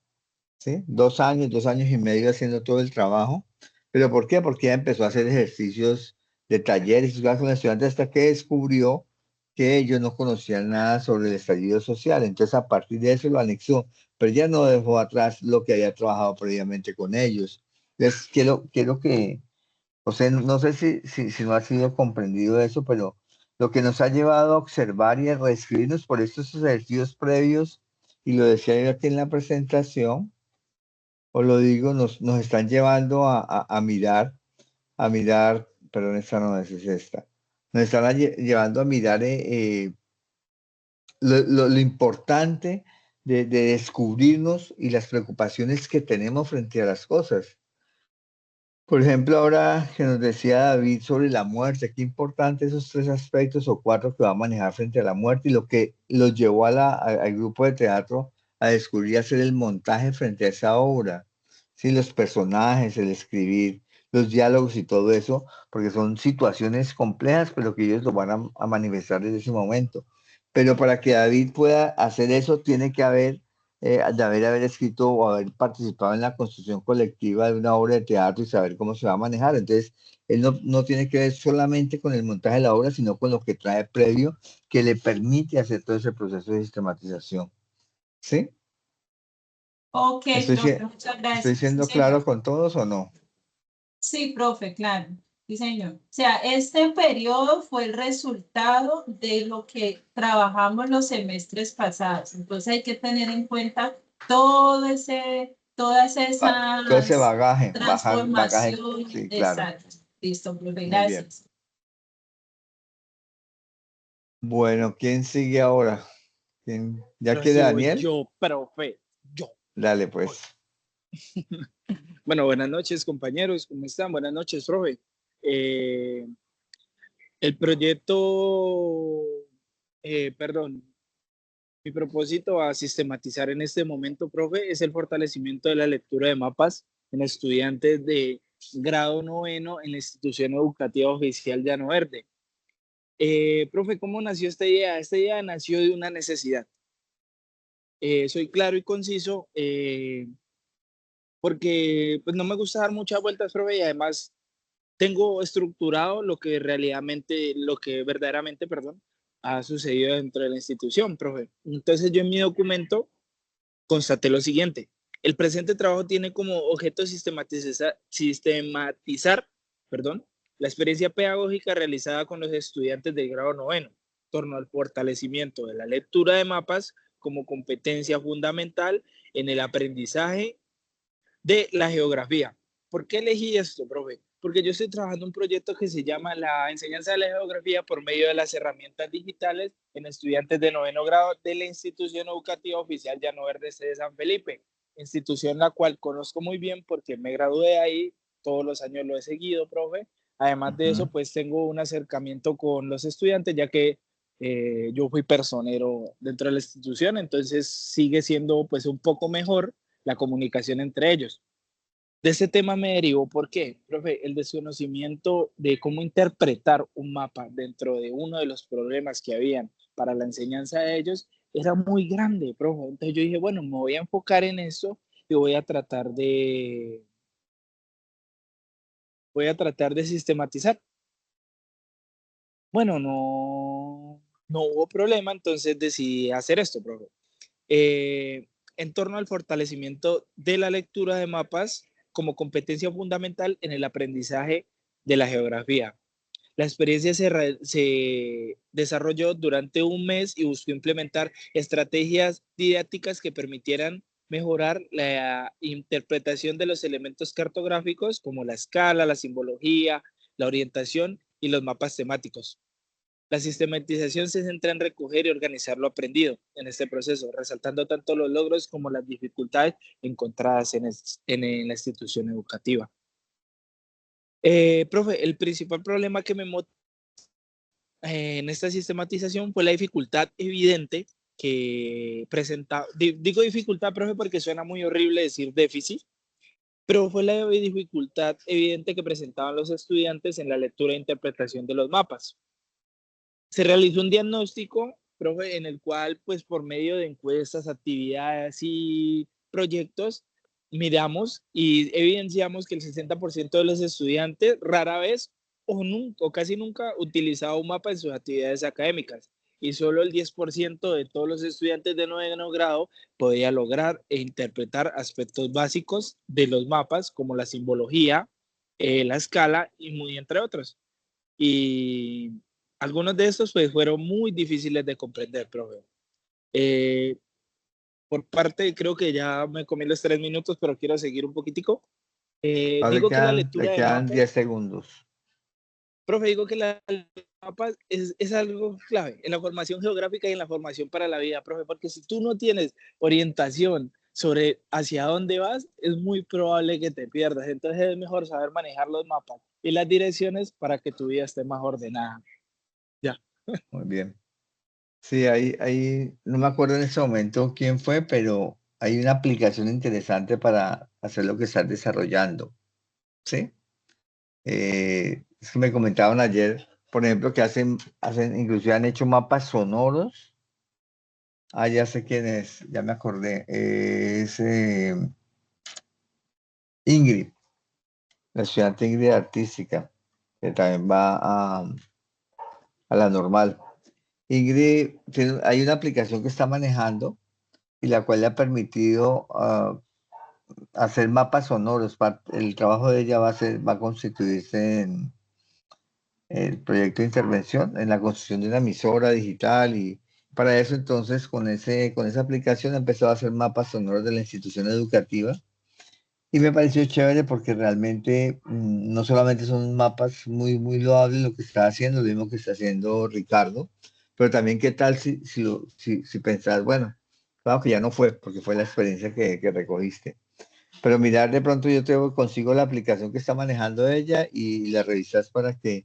¿sí? 2 años y medio haciendo todo el trabajo. ¿Pero por qué? Porque ella empezó a hacer ejercicios de talleres y con los estudiantes hasta que descubrió que ellos no conocían nada sobre el estallido social. Entonces, a partir de eso lo anexó, pero ya no dejó atrás lo que había trabajado previamente con ellos. Entonces, quiero que, o sea, no sé si no ha sido comprendido eso, pero lo que nos ha llevado a observar y a reescribirnos por estos ejercicios previos, y lo decía yo aquí en la presentación, o lo digo, nos están llevando a mirar, perdón, esta no es esta, nos están llevando a mirar lo importante de descubrirnos y las preocupaciones que tenemos frente a las cosas. Por ejemplo, ahora que nos decía David sobre la muerte, qué importante esos 3 aspectos o 4 que va a manejar frente a la muerte y lo que los llevó al grupo de teatro a descubrir y hacer el montaje frente a esa obra. Sí, los personajes, el escribir, los diálogos y todo eso, porque son situaciones complejas, pero que ellos lo van a manifestar desde ese momento. Pero para que David pueda hacer eso, tiene que haber escrito o haber participado en la construcción colectiva de una obra de teatro y saber cómo se va a manejar. Entonces, él no tiene que ver solamente con el montaje de la obra, sino con lo que trae previo que le permite hacer todo ese proceso de sistematización. ¿Sí? ok, profe, muchas ¿Estoy gracias. Sí, siendo señor. claro con todos o no? Sí, profe, claro. Sí, señor. O sea, este periodo fue el resultado de lo que trabajamos los semestres pasados. Entonces hay que tener en cuenta todas Todo ese esas bagaje, transformaciones. sí, claro. Exacto. Listo, profe, Muy bien. gracias. Bueno, ¿quién sigue ahora? ¿Ya Ahora quiere sí voy Daniel? yo, profe, yo. Dale, pues. Bueno, buenas noches, compañeros, ¿cómo están? Buenas noches, profe. El proyecto, perdón, mi propósito a sistematizar en este momento, profe, es el fortalecimiento de la lectura de mapas en estudiantes de grado 9 en la institución educativa oficial Llano Verde. Profe, ¿cómo nació esta idea? Esta idea nació de una necesidad. Soy claro y conciso porque pues, no me gusta dar muchas vueltas, profe, y además tengo estructurado lo que verdaderamente, perdón, ha sucedido dentro de la institución, profe. Entonces yo en mi documento constaté lo siguiente. El presente trabajo tiene como objeto sistematizar, perdón, la experiencia pedagógica realizada con los estudiantes del grado 9 en torno al fortalecimiento de la lectura de mapas como competencia fundamental en el aprendizaje de la geografía. ¿Por qué elegí esto, profe? Porque yo estoy trabajando un proyecto que se llama la enseñanza de la geografía por medio de las herramientas digitales en estudiantes de 9º grado de la institución educativa oficial Llano Verde de San Felipe, institución la cual conozco muy bien porque me gradué ahí, todos los años lo he seguido, profe. Además de eso, pues tengo un acercamiento con los estudiantes, ya que yo fui personero dentro de la institución, entonces sigue siendo pues un poco mejor la comunicación entre ellos. De ese tema me derivó, ¿por qué? Profe, el desconocimiento de cómo interpretar un mapa dentro de uno de los problemas que habían para la enseñanza de ellos era muy grande, profe. Entonces yo dije, bueno, me voy a enfocar en eso y voy a tratar de sistematizar. Bueno, no hubo problema, entonces decidí hacer esto, profe. En torno al fortalecimiento de la lectura de mapas como competencia fundamental en el aprendizaje de la geografía. La experiencia se desarrolló durante un mes y buscó implementar estrategias didácticas que permitieran mejorar la interpretación de los elementos cartográficos como la escala, la simbología, la orientación y los mapas temáticos. La sistematización se centra en recoger y organizar lo aprendido en este proceso, resaltando tanto los logros como las dificultades encontradas en la institución educativa. Profe, el principal problema que me motivó en esta sistematización fue la dificultad evidente que presenta, digo dificultad, profe, porque suena muy horrible decir déficit, pero fue la dificultad evidente que presentaban los estudiantes en la lectura e interpretación de los mapas. Se realizó un diagnóstico, profe, en el cual, pues, por medio de encuestas, actividades y proyectos, miramos y evidenciamos que el 60% de los estudiantes rara vez o nunca, o casi nunca utilizaba un mapa en sus actividades académicas y solo el 10% de todos los estudiantes de noveno grado podía lograr e interpretar aspectos básicos de los mapas como la simbología, la escala y muy entre otros. Y algunos de estos pues fueron muy difíciles de comprender, profe. Por parte, creo que ya me comí los 3 minutos, pero quiero seguir un poquitico. Digo que la lectura le de quedan mapas, 10 segundos. profe, digo que la mapas es algo clave en la formación geográfica y en la formación para la vida, profe, porque si tú no tienes orientación sobre hacia dónde vas, es muy probable que te pierdas. Entonces es mejor saber manejar los mapas y las direcciones para que tu vida esté más ordenada. Ya. Muy bien. Sí, ahí, no me acuerdo en ese momento quién fue, pero hay una aplicación interesante para hacer lo que estás desarrollando. ¿Sí? Es que me comentaban ayer, por ejemplo, que inclusive han hecho mapas sonoros. Ah, ya sé quién es, ya me acordé. Es Ingrid, la estudiante Ingrid artística, que también va a la normal. Ingrid, hay una aplicación que está manejando y la cual le ha permitido hacer mapas sonoros. El trabajo de ella va a constituirse en el proyecto de intervención, en la construcción de una emisora digital, y para eso entonces con esa aplicación empezó a hacer mapas sonoros de la institución educativa y me pareció chévere porque realmente no solamente son mapas muy loables lo que está haciendo, lo mismo que está haciendo Ricardo, pero también qué tal si pensás, bueno, claro que ya no fue, porque fue la experiencia que recogiste. Pero mirar de pronto consigo la aplicación que está manejando ella y la revisas para que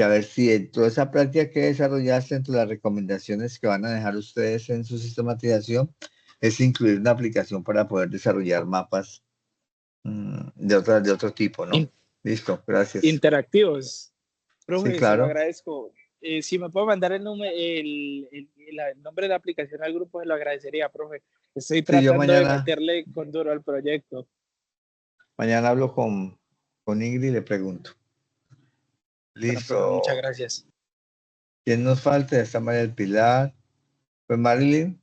a ver si en toda esa práctica que desarrollaste, entre las recomendaciones que van a dejar ustedes en su sistematización, es incluir una aplicación para poder desarrollar mapas de otro tipo, ¿no? Listo, gracias. Interactivos. Profe, Sí, se lo claro. agradezco. Si me puedo mandar el nombre de la aplicación al grupo, se lo agradecería, profe. Estoy Sí, yo tratando de mañana meterle con duro al proyecto. hablo con Ingrid y le pregunto. Bueno, profe, muchas Listo. gracias. ¿Quién nos falta? Está María del Pilar. Pues Marilyn.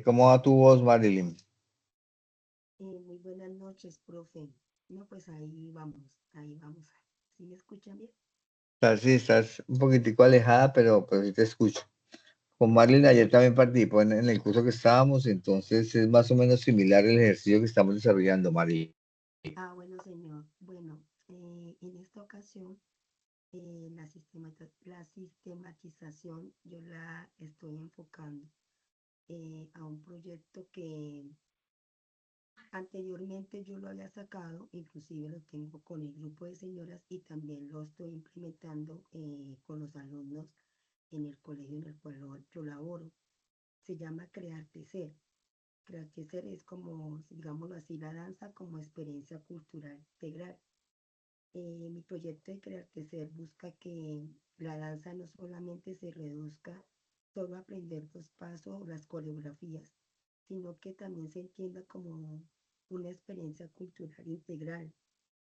¿Cómo va tu voz, Marilyn? Muy buenas noches, profe. No, pues ahí vamos. ¿Sí me escuchan bien? Sí, estás un poquitico alejada, pero sí te escucho. Con Marilyn ayer también participó en el curso que estábamos, entonces es más o menos similar el ejercicio que estamos desarrollando, Marilyn. Ah, bueno, señor. Bueno, en esta ocasión la sistematización yo la estoy enfocando a un proyecto que anteriormente yo lo había sacado, inclusive lo tengo con el grupo de señoras y también lo estoy implementando con los alumnos en el colegio en el cual yo laboro. Se llama Crear Tecer. Crear Tecer es como, digámoslo así, la danza como experiencia cultural integral. Mi proyecto de Crear Tecer busca que la danza no solamente se reduzca solo a aprender los pasos o las coreografías, sino que también se entienda como una experiencia cultural integral.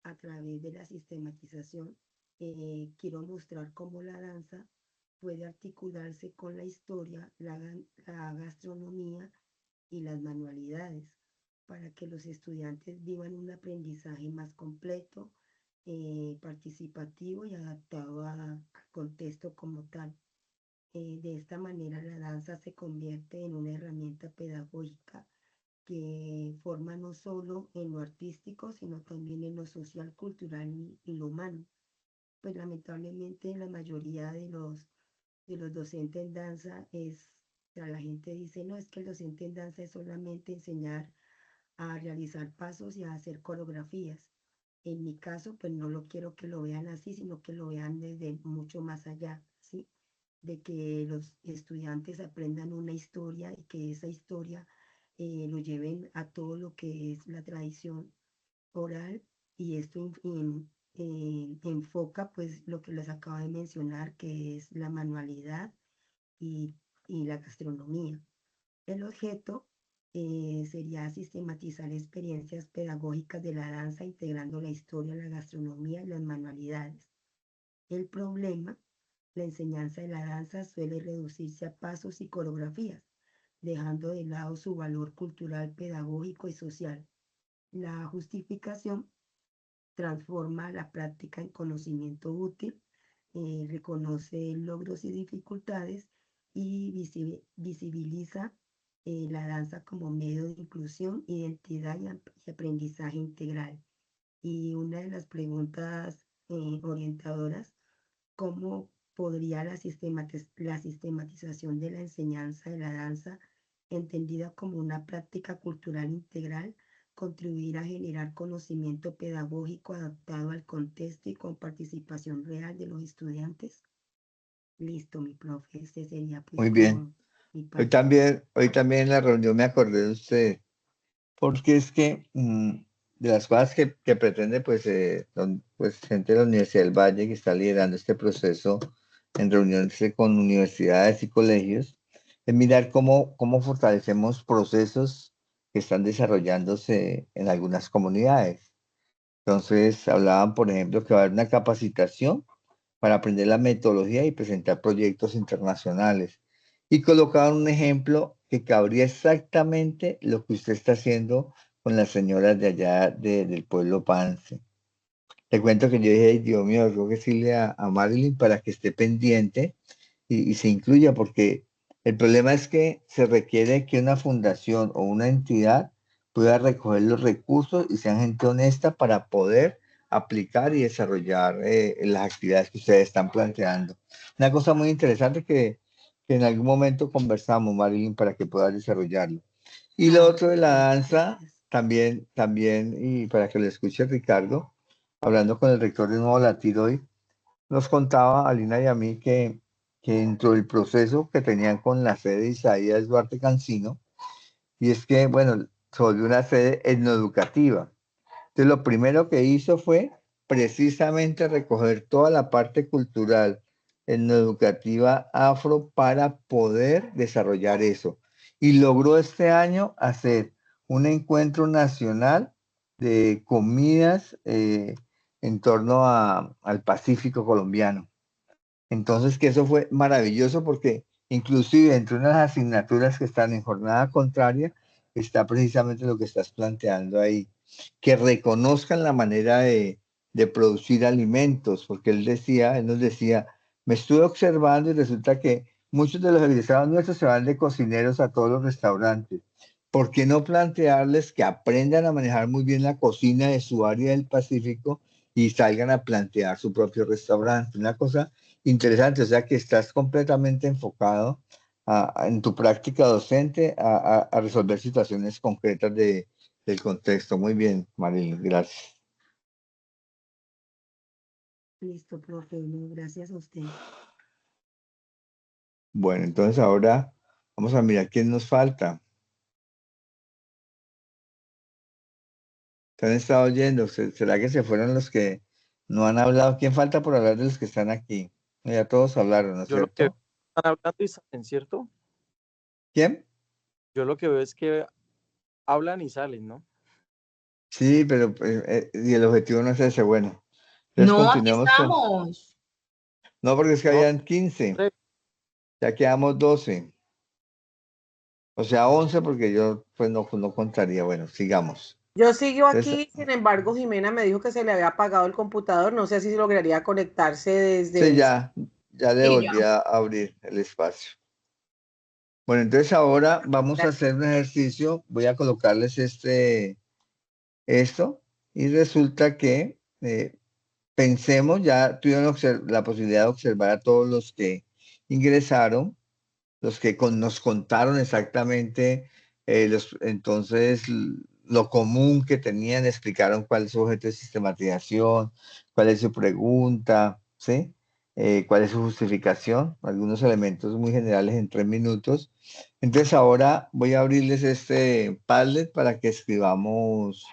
A través de la sistematización, quiero mostrar cómo la danza puede articularse con la historia, la gastronomía y las manualidades, para que los estudiantes vivan un aprendizaje más completo, participativo y adaptado al contexto como tal. De esta manera la danza se convierte en una herramienta pedagógica que forma no solo en lo artístico, sino también en lo social, cultural y lo humano. Pues lamentablemente la mayoría de los docentes en danza o sea, la gente dice, no, es que el docente en danza es solamente enseñar a realizar pasos y a hacer coreografías. En mi caso, pues no lo quiero que lo vean así, sino que lo vean desde mucho más allá, ¿sí? De que los estudiantes aprendan una historia y que esa historia lo lleven a todo lo que es la tradición oral, y esto enfoca pues lo que les acabo de mencionar, que es la manualidad y, y la gastronomía. El objeto sería sistematizar experiencias pedagógicas de la danza, integrando la historia, la gastronomía y las manualidades. El problema, la enseñanza de la danza suele reducirse a pasos y coreografías, dejando de lado su valor cultural, pedagógico y social. La justificación transforma la práctica en conocimiento útil, reconoce logros y dificultades y visibiliza la danza como medio de inclusión, identidad y aprendizaje integral. Y una de las preguntas orientadoras, ¿cómo podría la sistematización de la enseñanza de la danza, entendida como una práctica cultural integral, contribuir a generar conocimiento pedagógico adaptado al contexto y con participación real de los estudiantes? Listo, mi profe, este sería pues Muy bien. como mi parte. Hoy también en la reunión me acordé de usted, porque es que de las cosas que pretende pues, pues gente de la Universidad del Valle que está liderando este proceso en reuniones con universidades y colegios, es mirar cómo fortalecemos procesos que están desarrollándose en algunas comunidades. Entonces, hablaban, por ejemplo, que va a haber una capacitación para aprender la metodología y presentar proyectos internacionales. Y colocaban un ejemplo que cabría exactamente lo que usted está haciendo con las señoras de allá del pueblo Pance. Te cuento que yo dije, "Ay, Dios mío, tengo que decirle a Marilyn para que esté pendiente y se incluya, porque el problema es que se requiere que una fundación o una entidad pueda recoger los recursos y sean gente honesta para poder aplicar y desarrollar las actividades que ustedes están planteando. Una cosa muy interesante que en algún momento conversamos, Marilyn, para que puedas desarrollarlo. Y lo otro de la danza, también, y para que lo escuche Ricardo, hablando con el rector de Nuevo Latido hoy, nos contaba a Lina y a mí que dentro del proceso que tenían con la sede de Isaías Duarte Cancino, y es que, bueno, se volvió una sede etnoeducativa. Entonces, lo primero que hizo fue precisamente recoger toda la parte cultural etnoeducativa afro para poder desarrollar eso. Y logró este año hacer un encuentro nacional de comidas en torno al Pacífico colombiano. Entonces, que eso fue maravilloso porque inclusive entre unas asignaturas que están en jornada contraria, está precisamente lo que estás planteando ahí, que reconozcan la manera de producir alimentos, porque él nos decía, me estuve observando y resulta que muchos de los egresados nuestros se van de cocineros a todos los restaurantes. ¿Por qué no plantearles que aprendan a manejar muy bien la cocina de su área del Pacífico y salgan a plantear su propio restaurante? Una cosa interesante, o sea que estás completamente enfocado en tu práctica docente a resolver situaciones concretas del contexto. Muy bien, Marilyn, gracias. Listo, profe, no, gracias a usted. Bueno, entonces ahora vamos a mirar quién nos falta. ¿Se han estado oyendo? ¿Será que se fueron los que no han hablado? ¿Quién falta por hablar de los que están aquí? Ya todos hablaron, ¿no es Yo lo que cierto? están hablando y salen, ¿cierto? ¿Quién? Yo lo que veo es que hablan y salen, ¿no? Sí, pero y el objetivo no es ese, bueno. Entonces No, aquí continuamos con... estamos. No, porque es que No, habían 15, ya quedamos 12. O sea, 11 porque yo pues no contaría. Bueno, sigamos. Yo sigo Entonces, aquí, sin embargo, Jimena me dijo que se le había apagado el computador. No sé si lograría conectarse sí, desde... ya Ya le Sí, volví a abrir el espacio. Bueno, entonces ahora vamos a gracias. hacer un ejercicio. Voy a colocarles esto y resulta que pensemos, ya tuvieron la posibilidad de observar a todos los que ingresaron, los que nos contaron exactamente entonces lo común que tenían, explicaron cuál es su objeto de sistematización, cuál es su pregunta, ¿sí? Cuál es su justificación, algunos elementos muy generales en 3 minutos. Entonces ahora voy a abrirles este Padlet para que escribamos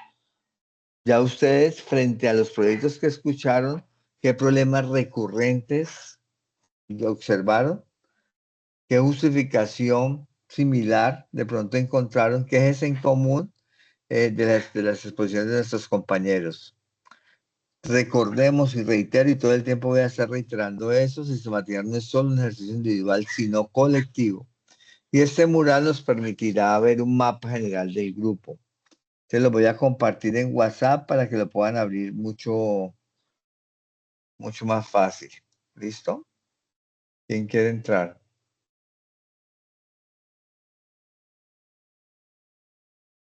ya ustedes frente a los proyectos que escucharon, qué problemas recurrentes observaron, qué justificación similar de pronto encontraron, qué es en común de las exposiciones de nuestros compañeros. Recordemos y reitero, y todo el tiempo voy a estar reiterando eso, sistematizar no es solo un ejercicio individual, sino colectivo. Y este mural nos permitirá ver un mapa general del grupo. Se lo voy a compartir en WhatsApp para que lo puedan abrir mucho más fácil. ¿Listo? ¿Quién quiere entrar?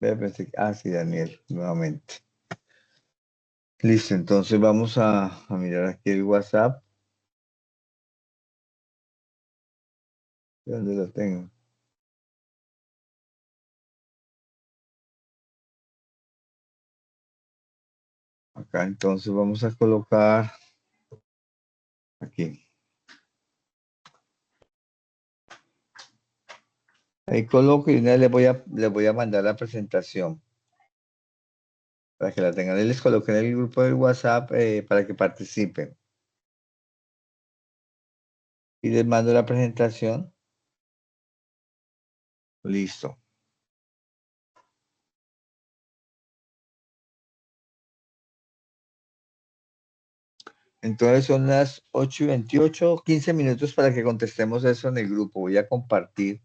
Sí, Daniel, nuevamente. Listo, entonces vamos a mirar aquí el WhatsApp. ¿Dónde lo tengo? Acá, entonces vamos a colocar aquí. Ahí coloco y una vez les voy a mandar la presentación para que la tengan. Ahí les coloqué en el grupo del WhatsApp para que participen. Y les mando la presentación. Listo. Entonces son las 8:28, 15 minutos para que contestemos eso en el grupo. Voy a compartir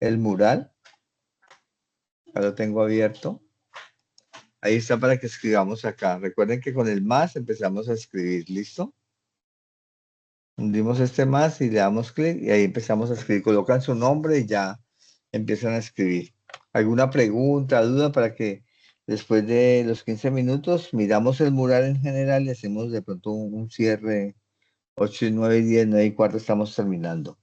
el mural. Ya lo tengo abierto. Ahí está para que escribamos acá. Recuerden que con el más empezamos a escribir. ¿Listo? Hundimos este más y le damos clic y ahí empezamos a escribir. Colocan su nombre y ya empiezan a escribir. ¿Alguna pregunta, duda para que después de los 15 minutos miramos el mural en general y hacemos de pronto un cierre 8, 9, 10, 9 y cuarto estamos terminando?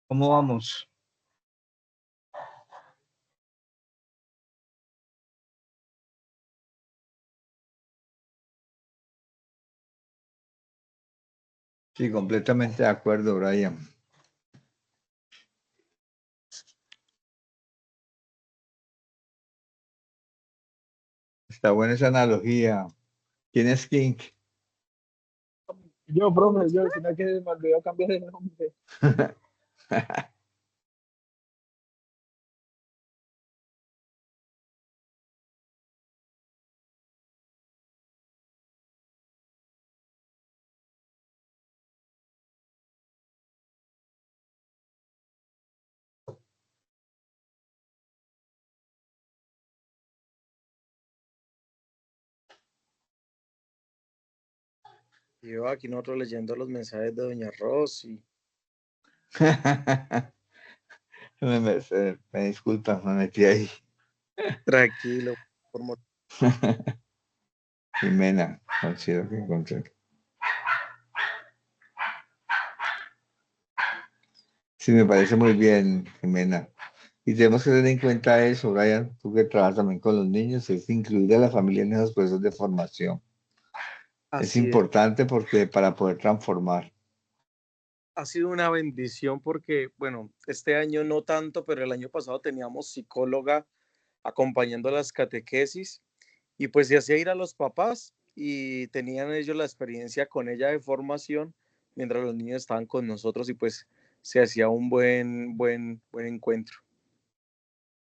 ¿Cómo vamos? Sí, completamente de acuerdo, Brian. Está buena esa analogía. ¿Quién es King? Yo, profe, yo, sino que me olvidó cambiar de nombre. Y yo aquí nosotros leyendo los mensajes de Doña Rosy. Me disculpa, me metí ahí. Tranquilo. Por mo- Jimena, considero que encontré. Sí, me parece muy bien, Jimena. Y tenemos que tener en cuenta eso, Brian, tú que trabajas también con los niños, es incluir a la familia en esos procesos de formación. Es Así es. importante porque para poder transformar. Ha sido una bendición porque, bueno, este año no tanto, pero el año pasado teníamos psicóloga acompañando las catequesis y pues se hacía ir a los papás y tenían ellos la experiencia con ella de formación mientras los niños estaban con nosotros y pues se hacía un buen encuentro.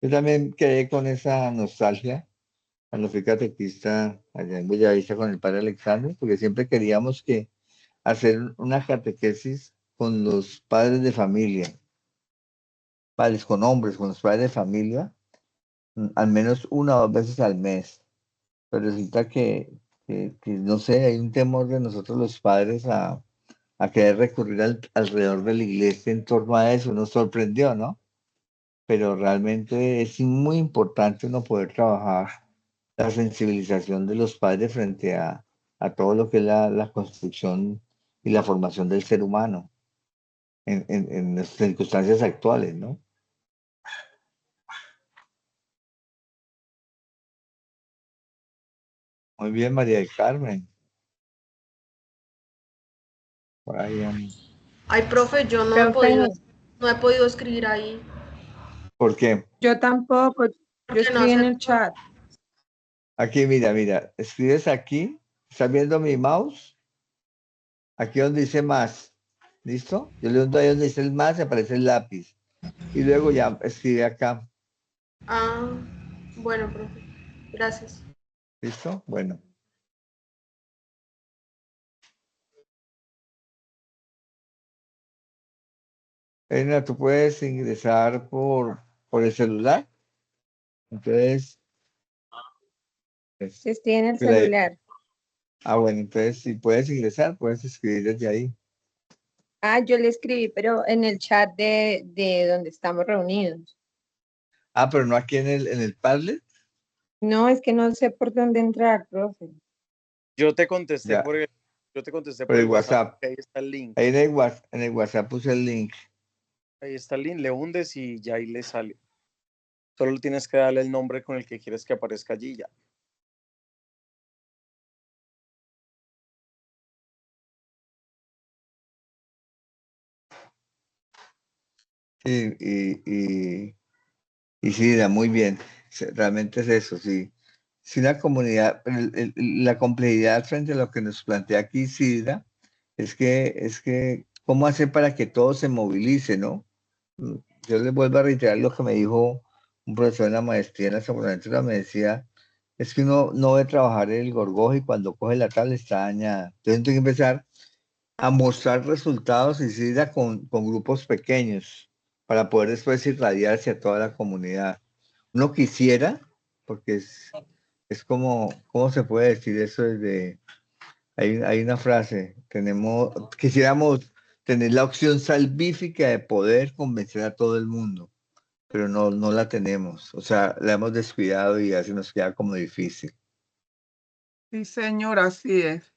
Yo también quedé con esa nostalgia cuando fui catequista allá en Bellavista con el padre Alexander, porque siempre queríamos que hacer una catequesis con los padres de familia, padres con hombres, con los padres de familia, al menos una o dos veces al mes. Pero resulta que, no sé, hay un temor de nosotros los padres a querer recurrir alrededor de la iglesia en torno a eso. Nos sorprendió, ¿no? Pero realmente es muy importante uno poder trabajar la sensibilización de los padres frente a todo lo que es la construcción y la formación del ser humano en las circunstancias actuales, ¿no? Muy bien, María del Carmen. Brian. Ay, profe, yo Profe, no he podido escribir ahí. ¿Por qué? yo tampoco, yo Porque no escribí en el acepto. chat. Aquí, mira, escribes aquí, ¿estás viendo mi mouse? Aquí donde dice más, ¿listo? Yo le doy ahí donde dice el más y aparece el lápiz. Y luego ya escribe acá, Ah, bueno, profe. Gracias. ¿listo? Bueno. Elena, tú puedes ingresar por el celular. Entonces, Estoy en el que la- celular. bueno, entonces si puedes ingresar, puedes escribir desde ahí. Ah, yo le escribí, pero en el chat de donde estamos reunidos. Pero no aquí en el Padlet. No, es que no sé por dónde entrar, profe. Yo te contesté Ya, por por el el WhatsApp, WhatsApp. ahí está el link. Ahí en el WhatsApp puse el link. Ahí está el link, le hundes y ya ahí le sale. Solo tienes que darle el nombre con el que quieres que aparezca allí ya. Sí, y sí, da muy bien. Realmente es eso, sí. Si una comunidad, pero la complejidad frente a lo que nos plantea aquí Sidra, es que, ¿cómo hacer para que todo se movilice, no? Yo les vuelvo a reiterar lo que me dijo un profesor en la maestría en la Buenaventura, me decía, es que uno no debe trabajar el gorgojo y cuando coge la tabla está dañada. Entonces tengo que empezar a mostrar resultados y Sidra con grupos pequeños para poder después irradiar hacia toda la comunidad. Uno quisiera, porque es como, ¿cómo se puede decir eso desde, hay una frase, quisiéramos tener la opción salvífica de poder convencer a todo el mundo, pero no la tenemos, o sea, la hemos descuidado y así nos queda como difícil. Sí, señor, así es.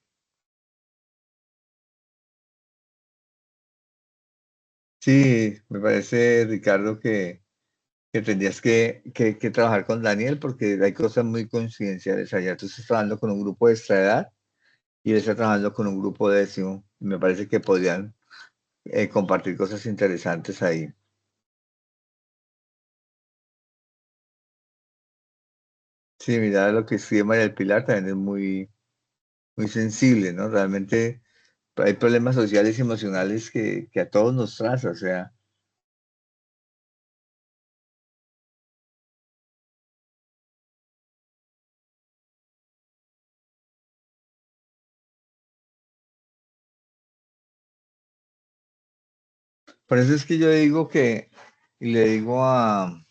Sí, me parece, Ricardo, que tendrías que trabajar con Daniel porque hay cosas muy coincidenciales allá. Tú estás trabajando con un grupo de esta edad y él está trabajando con un grupo décimo. Me parece que podrían compartir cosas interesantes ahí. Sí, mira lo que escribe María del Pilar también es muy, muy sensible, ¿no? Realmente hay problemas sociales y emocionales que a todos nos traza, o sea, por eso es que yo digo y le digo a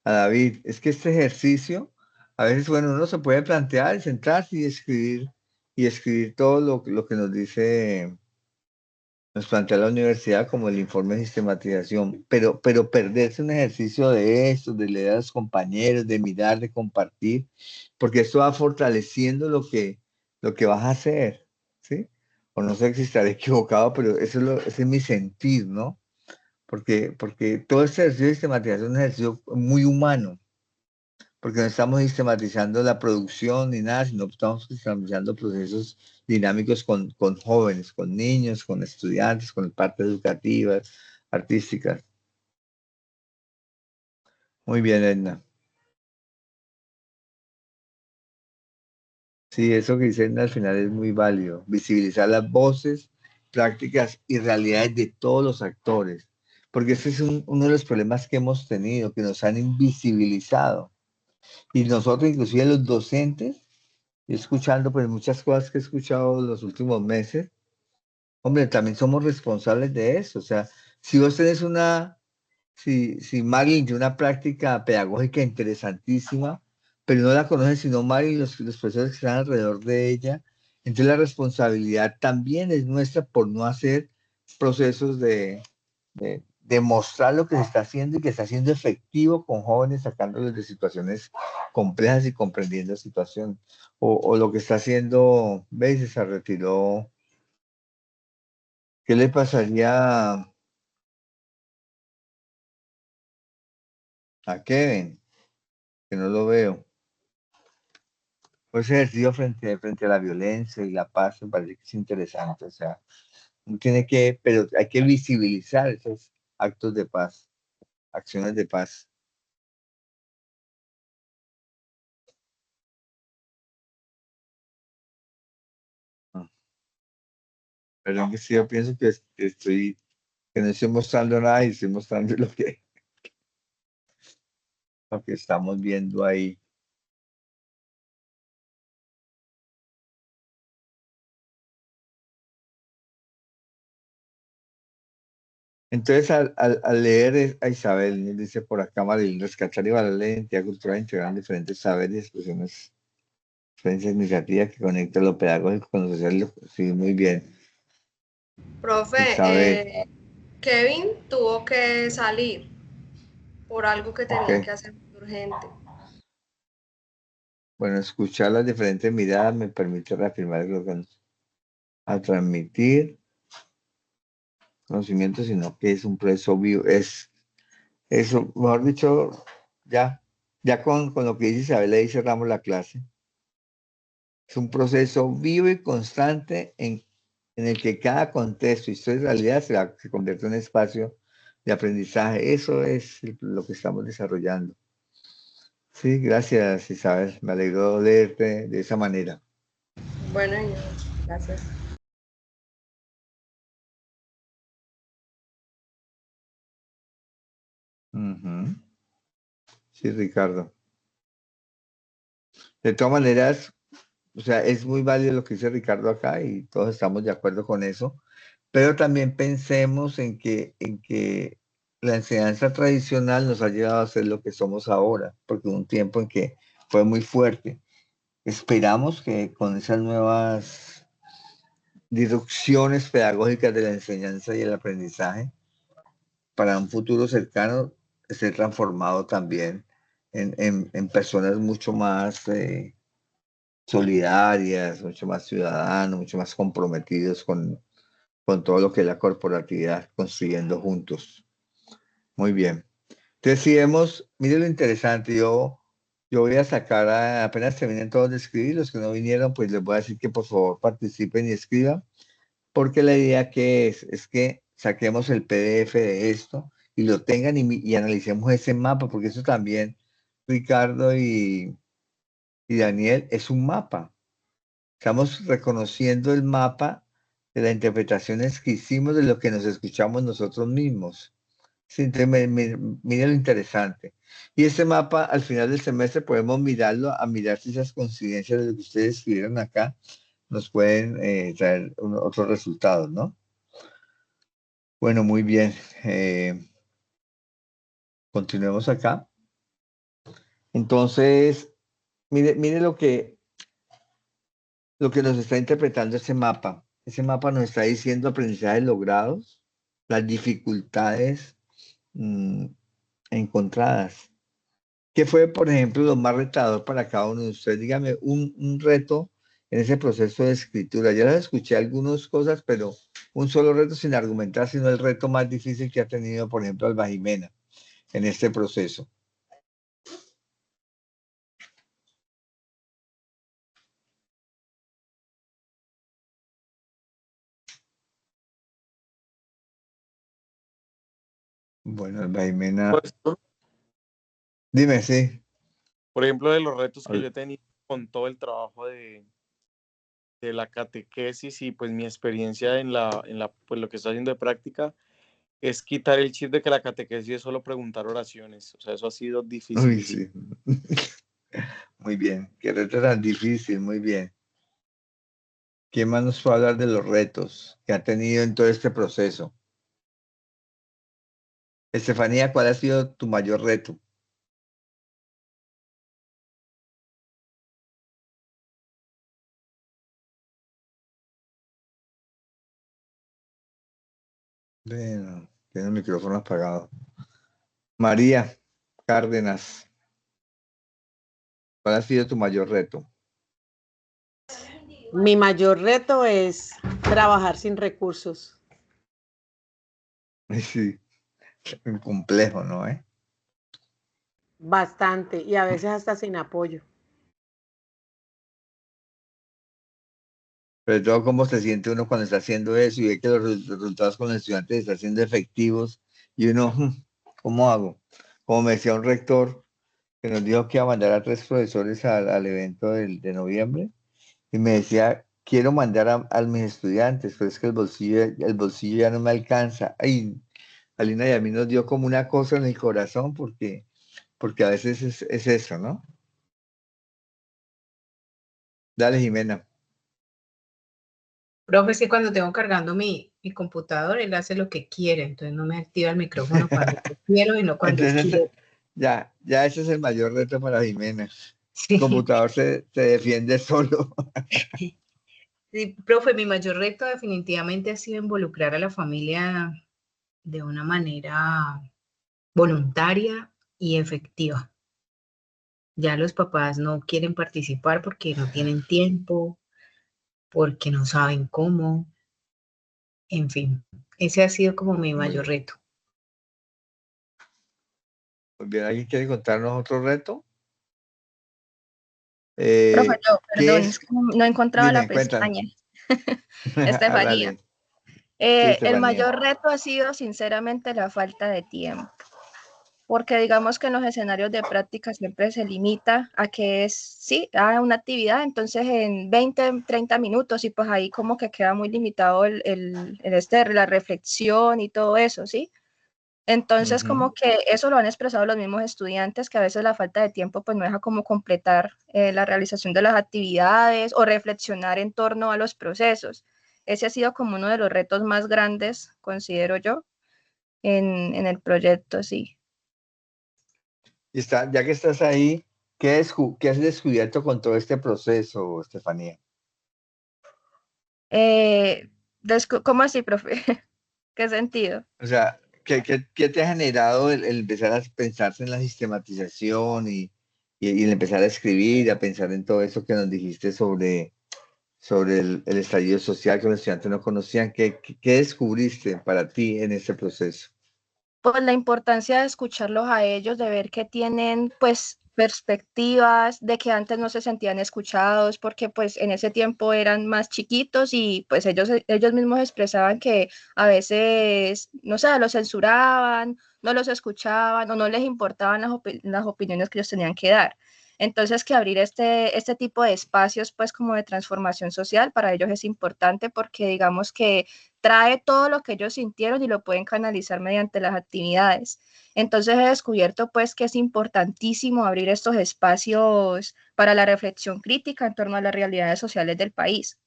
David, es que este ejercicio, a veces, bueno, uno se puede plantear y sentarse y escribir todo lo que nos dice, nos plantea la universidad como el informe de sistematización, pero perderse un ejercicio de esto, de leer a los compañeros, de mirar, de compartir, porque esto va fortaleciendo lo que vas a hacer, ¿sí? O no sé si estaré equivocado, pero ese es mi sentir, ¿no? Porque todo este ejercicio de sistematización es un ejercicio muy humano, porque no estamos sistematizando la producción ni nada, sino que estamos sistematizando procesos dinámicos con jóvenes, con niños, con estudiantes, con partes educativas, artísticas. Muy bien, Edna. Sí, eso que dice Edna al final es muy válido. Visibilizar las voces, prácticas y realidades de todos los actores, porque ese es uno de los problemas que hemos tenido, que nos han invisibilizado. Y nosotros, inclusive los docentes, y escuchando pues muchas cosas que he escuchado los últimos meses, hombre, también somos responsables de eso. O sea, si vos tenés si Marilyn tiene una práctica pedagógica interesantísima, pero no la conocen sino Marilyn y los profesores que están alrededor de ella, entonces la responsabilidad también es nuestra por no hacer procesos de mostrar lo que se está haciendo y que está siendo efectivo con jóvenes, sacándolos de situaciones complejas y comprendiendo situaciones. O lo que está haciendo, ¿veis? Se retiró. ¿Qué le pasaría a Kevin? Que no lo veo. Pues ese ejercicio frente a la violencia y la paz me parece que es interesante. O sea, uno tiene pero hay que visibilizar esos actos de paz, acciones de paz. Ah, perdón que sí, yo pienso que no estoy mostrando nada y estoy mostrando lo que estamos viendo ahí. Entonces, al leer a Isabel, dice por acá, Marilyn, rescatar y valorar la identidad cultural integrando diferentes saberes y expresiones, experiencia iniciativa que conecta lo pedagógico con lo social. Sí, muy bien. Profe, Isabel, Kevin tuvo que salir por algo que tenía ok. que hacer urgente. Bueno, escuchar las diferentes miradas me permite reafirmar lo que a transmitir conocimiento, sino que es un proceso vivo. Es eso, mejor dicho, ya con lo que dice Isabel, ahí cerramos la clase. Es un proceso vivo y constante en el que cada contexto, historia y realidad se convierte en un espacio de aprendizaje. Eso es lo que estamos desarrollando. Sí, gracias Isabel. Me alegró leerte de esa manera. Bueno, gracias. Ujú. Sí, Ricardo. De todas maneras, o sea, es muy válido lo que dice Ricardo acá y todos estamos de acuerdo con eso, pero también pensemos en que la enseñanza tradicional nos ha llevado a ser lo que somos ahora, porque hubo un tiempo en que fue muy fuerte. Esperamos que con esas nuevas disrupciones pedagógicas de la enseñanza y el aprendizaje, para un futuro cercano, esté transformado también en personas mucho más solidarias, mucho más ciudadanos, mucho más comprometidos con todo lo que es la corporatividad, construyendo juntos. Muy bien. Entonces, si vemos, mire lo interesante, yo voy a sacar, apenas terminen todos de escribir, los que no vinieron, pues les voy a decir que por favor participen y escriban, porque la idea que es que saquemos el PDF de esto y lo tengan y analicemos ese mapa, porque eso también, Ricardo y Daniel, es un mapa. Estamos reconociendo el mapa de las interpretaciones que hicimos de lo que nos escuchamos nosotros mismos. Sí, entonces, mire lo interesante. Y ese mapa, al final del semestre, podemos mirarlo, a mirar si esas coincidencias de lo que ustedes escribieron acá nos pueden traer otros resultados, ¿no? Bueno, muy bien. Continuemos acá. Entonces, mire lo que nos está interpretando ese mapa. Ese mapa nos está diciendo aprendizajes logrados, las dificultades encontradas. ¿Qué fue, por ejemplo, lo más retador para cada uno de ustedes? Dígame un reto en ese proceso de escritura. Ya les escuché algunas cosas, pero un solo reto sin argumentar, sino el reto más difícil que ha tenido, por ejemplo, Alba Jimena en este proceso. Bueno, Alba Jimena. Dime, sí. Por ejemplo, de los retos que yo he tenido con todo el trabajo de la catequesis y pues mi experiencia en pues lo que estoy haciendo de práctica es quitar el chip de que la catequesis es solo preguntar oraciones. O sea, eso ha sido difícil. Uy, sí. Muy bien. Qué reto tan difícil, muy bien. ¿Quién más nos puede hablar de los retos que ha tenido en todo este proceso? Estefanía, ¿cuál ha sido tu mayor reto? Bueno, tiene el micrófono apagado. María Cárdenas, ¿cuál ha sido tu mayor reto? Mi mayor reto es trabajar sin recursos. Sí, es complejo, ¿no? Bastante, y a veces hasta sin apoyo. Pero todo cómo se siente uno cuando está haciendo eso y ve que los resultados con los estudiantes están siendo efectivos y uno, ¿cómo hago? Como me decía un rector que nos dijo que iba a mandar a 3 profesores al evento de noviembre y me decía, quiero mandar a mis estudiantes, pero es que el bolsillo ya no me alcanza. Ay, Alina y a mí nos dio como una cosa en el corazón porque a veces es eso, ¿no? Dale, Jimena. Profe, es que cuando tengo cargando mi computador, él hace lo que quiere, entonces no me activa el micrófono cuando quiero y no cuando quiero. Ya ese es el mayor reto para Jimena. Sí. El computador se defiende solo. Sí, profe, mi mayor reto definitivamente ha sido involucrar a la familia de una manera voluntaria y efectiva. Ya los papás no quieren participar porque no tienen tiempo, porque no saben cómo. En fin, ese ha sido como mi mayor reto. Muy bien, ¿alguien quiere contarnos otro reto? Profe, perdón, es que no encontraba la pestaña. Estefanía. El mayor reto ha sido sinceramente la falta de tiempo, porque digamos que en los escenarios de práctica siempre se limita a que haga una actividad, entonces en 20, 30 minutos y pues ahí como que queda muy limitado la reflexión y todo eso, ¿sí? Entonces como que eso lo han expresado los mismos estudiantes, que a veces la falta de tiempo pues no deja como completar la realización de las actividades o reflexionar en torno a los procesos. Ese ha sido como uno de los retos más grandes, considero yo, en el proyecto, sí. Y ya que estás ahí, ¿qué has descubierto con todo este proceso, Estefanía? ¿Cómo así, profe? ¿Qué sentido? O sea, ¿qué te ha generado el empezar a pensarse en la sistematización y el empezar a escribir, a pensar en todo eso que nos dijiste sobre sobre el estallido social que los estudiantes no conocían. ¿Qué descubriste para ti en este proceso? Pues la importancia de escucharlos a ellos, de ver que tienen pues perspectivas, de que antes no se sentían escuchados, porque pues en ese tiempo eran más chiquitos y pues ellos mismos expresaban que a veces, no sé, los censuraban, no los escuchaban o no les importaban las opiniones que ellos tenían que dar. Entonces, que abrir este tipo de espacios, pues como de transformación social, para ellos es importante porque digamos que trae todo lo que ellos sintieron y lo pueden canalizar mediante las actividades. Entonces he descubierto pues que es importantísimo abrir estos espacios para la reflexión crítica en torno a las realidades sociales del país.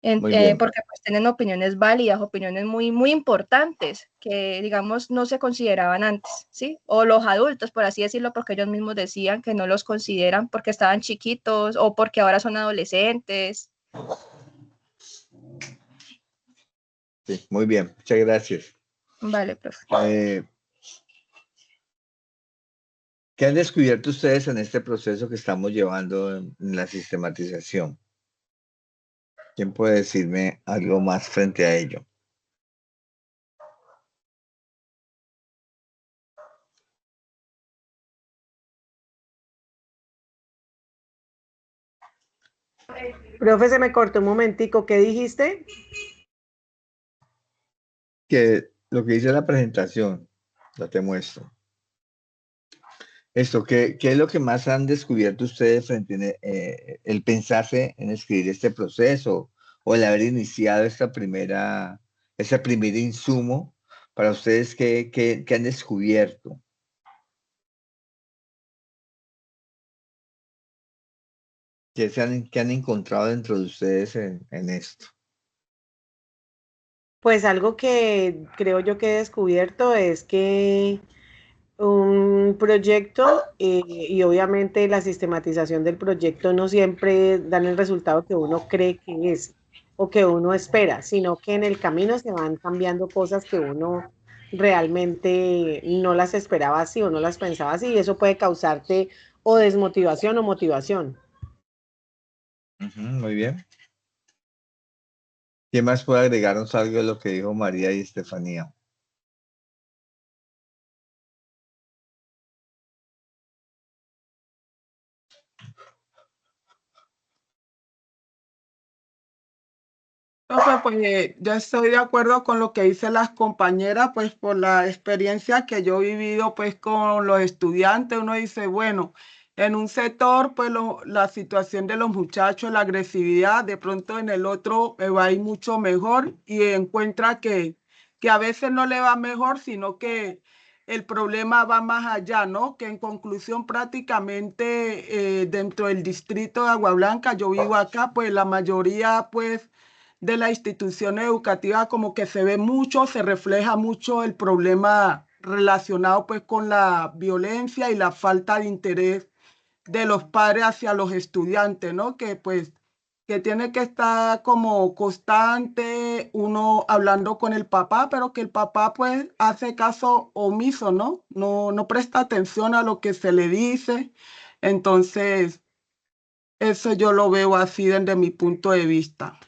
Muy bien. Porque pues tienen opiniones válidas, opiniones muy, muy importantes que, digamos, no se consideraban antes, ¿sí? O los adultos, por así decirlo, porque ellos mismos decían que no los consideran porque estaban chiquitos o porque ahora son adolescentes. Sí, muy bien, muchas gracias. Vale, profe. ¿Qué han descubierto ustedes en este proceso que estamos llevando en la sistematización? ¿Quién puede decirme algo más frente a ello? Profe, se me cortó un momentico. ¿Qué dijiste? Que lo que dice la presentación, ya te muestro. Esto, ¿qué es lo que más han descubierto ustedes frente a el pensarse en escribir este proceso o el haber iniciado ese primer insumo para ustedes? ¿Qué han descubierto? ¿Qué han encontrado dentro de ustedes en esto? Pues algo que creo yo que he descubierto es que un proyecto y obviamente la sistematización del proyecto no siempre dan el resultado que uno cree que es o que uno espera, sino que en el camino se van cambiando cosas que uno realmente no las esperaba así o no las pensaba así, y eso puede causarte o desmotivación o motivación. Muy bien. ¿Quién más puede agregarnos algo de lo que dijo María y Estefanía? Profe, pues yo estoy de acuerdo con lo que dicen las compañeras, pues por la experiencia que yo he vivido pues con los estudiantes, uno dice, bueno, en un sector pues la situación de los muchachos, la agresividad, de pronto en el otro va a ir mucho mejor y encuentra que a veces no le va mejor, sino que el problema va más allá, ¿no? Que en conclusión prácticamente dentro del distrito de Agua Blanca, yo vivo acá, pues la mayoría pues de la institución educativa como que se ve mucho, se refleja mucho el problema relacionado pues con la violencia y la falta de interés de los padres hacia los estudiantes, ¿no? Que pues que tiene que estar como constante uno hablando con el papá, pero que el papá pues hace caso omiso, ¿no? No presta atención a lo que se le dice. Entonces, eso yo lo veo así desde mi punto de vista.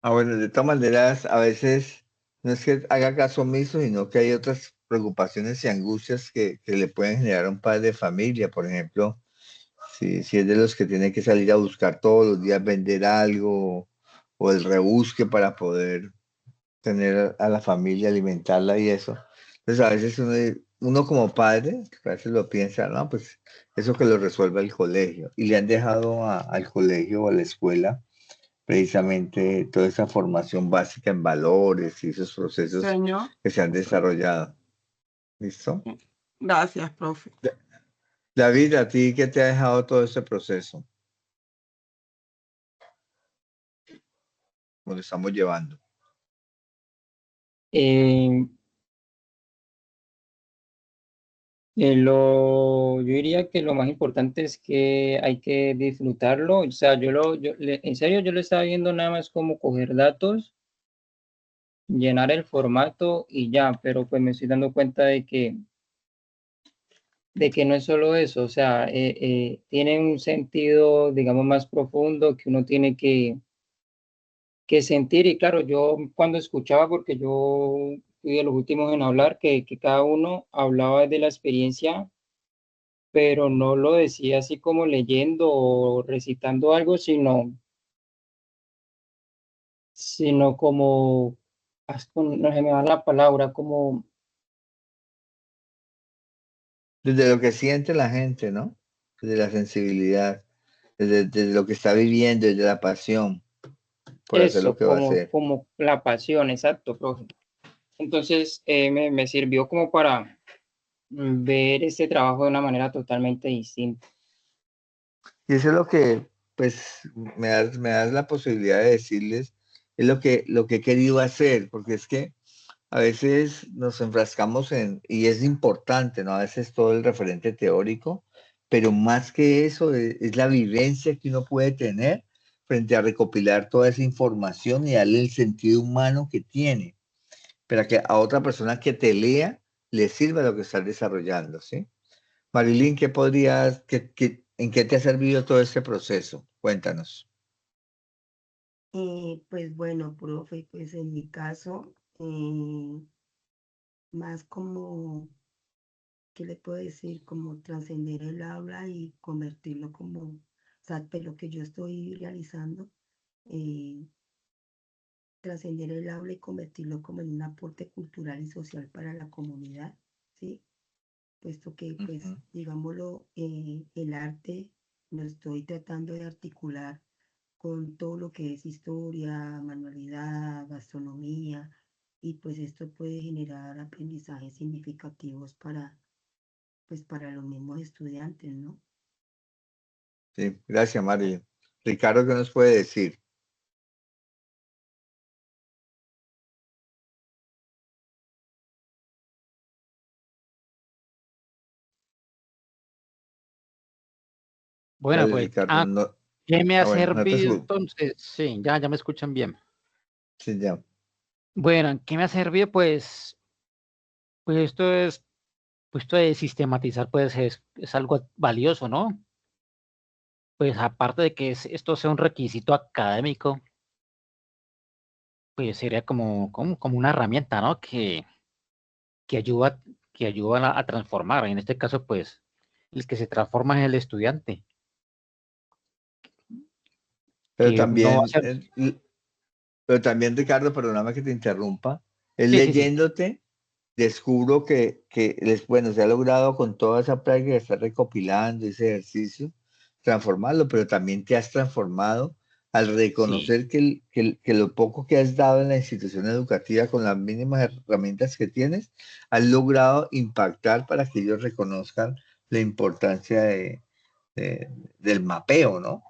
Bueno, de todas maneras, a veces no es que haga caso omiso, sino que hay otras preocupaciones y angustias que le pueden generar a un padre de familia. Por ejemplo, si es de los que tiene que salir a buscar todos los días, vender algo, o el rebusque para poder tener a la familia, alimentarla y eso. Entonces, a veces uno como padre, a veces lo piensa, no, pues eso que lo resuelva el colegio. Y le han dejado al colegio o a la escuela precisamente toda esa formación básica en valores y esos procesos Señor. que se han desarrollado. ¿Listo? Gracias, profe. David, ¿a ti qué te ha dejado todo ese proceso? Lo estamos llevando. Yo diría que lo más importante es que hay que disfrutarlo. O sea, en serio, yo lo estaba viendo nada más como coger datos, llenar el formato y ya, pero pues me estoy dando cuenta de que de que no es solo eso, o sea, tiene un sentido, digamos, más profundo que uno tiene que sentir. Y claro, yo cuando escuchaba, porque yo fui de los últimos en hablar, que cada uno hablaba de la experiencia, pero no lo decía así como leyendo o recitando algo, sino como, no se me va la palabra, como, Desde lo que siente la gente, ¿no? Desde la sensibilidad, desde lo que está viviendo, desde la pasión por hacer lo eso, que va a hacer. como la pasión, exacto, profe. Entonces, me sirvió como para ver este trabajo de una manera totalmente distinta. Y eso es lo que, pues, me das la posibilidad de decirles, es lo que he querido hacer, porque es que a veces nos enfrascamos y es importante, ¿no? A veces todo el referente teórico, pero más que eso es la vivencia que uno puede tener frente a recopilar toda esa información y darle el sentido humano que tiene, para que a otra persona que te lea le sirva lo que estás desarrollando, ¿sí? Marilyn, ¿qué podrías, en qué te ha servido todo este proceso? Cuéntanos. Pues bueno, profe, pues en mi caso, más como, ¿qué le puedo decir? Como trascender el aula y convertirlo como, o sea, pues lo que yo estoy realizando, eh, trascender el aula y convertirlo como en un aporte cultural y social para la comunidad, ¿sí? Puesto que, pues, Ujú. digámoslo, el arte lo estoy tratando de articular con todo lo que es historia, manualidad, gastronomía, y pues esto puede generar aprendizajes significativos para, pues, para los mismos estudiantes, ¿no? Sí, gracias, Marilyn. Ricardo, ¿qué nos puede decir? Bueno, Dale, pues, Ricardo. No, ¿qué me ha bueno, no te servido escucho. entonces? Sí, ya me escuchan bien. Sí, ya. Bueno, ¿en qué me ha servido? Pues esto de sistematizar, pues es algo valioso, ¿no? Pues aparte de que esto sea un requisito académico, pues sería como una herramienta, ¿no? Que ayuda, que ayuda a transformar. En este caso, pues, el que se transforma es el estudiante, Pero que no va a también, ser... pero también, Ricardo, perdóname que te interrumpa. Es Sí. leyéndote, descubro bueno, se ha logrado con toda esa práctica que estás recopilando, ese ejercicio, transformarlo, pero también te has transformado al Sí, reconocer que lo poco que has dado en la institución educativa con las mínimas herramientas que tienes, has logrado impactar para que ellos reconozcan la importancia de- del mapeo, ¿no?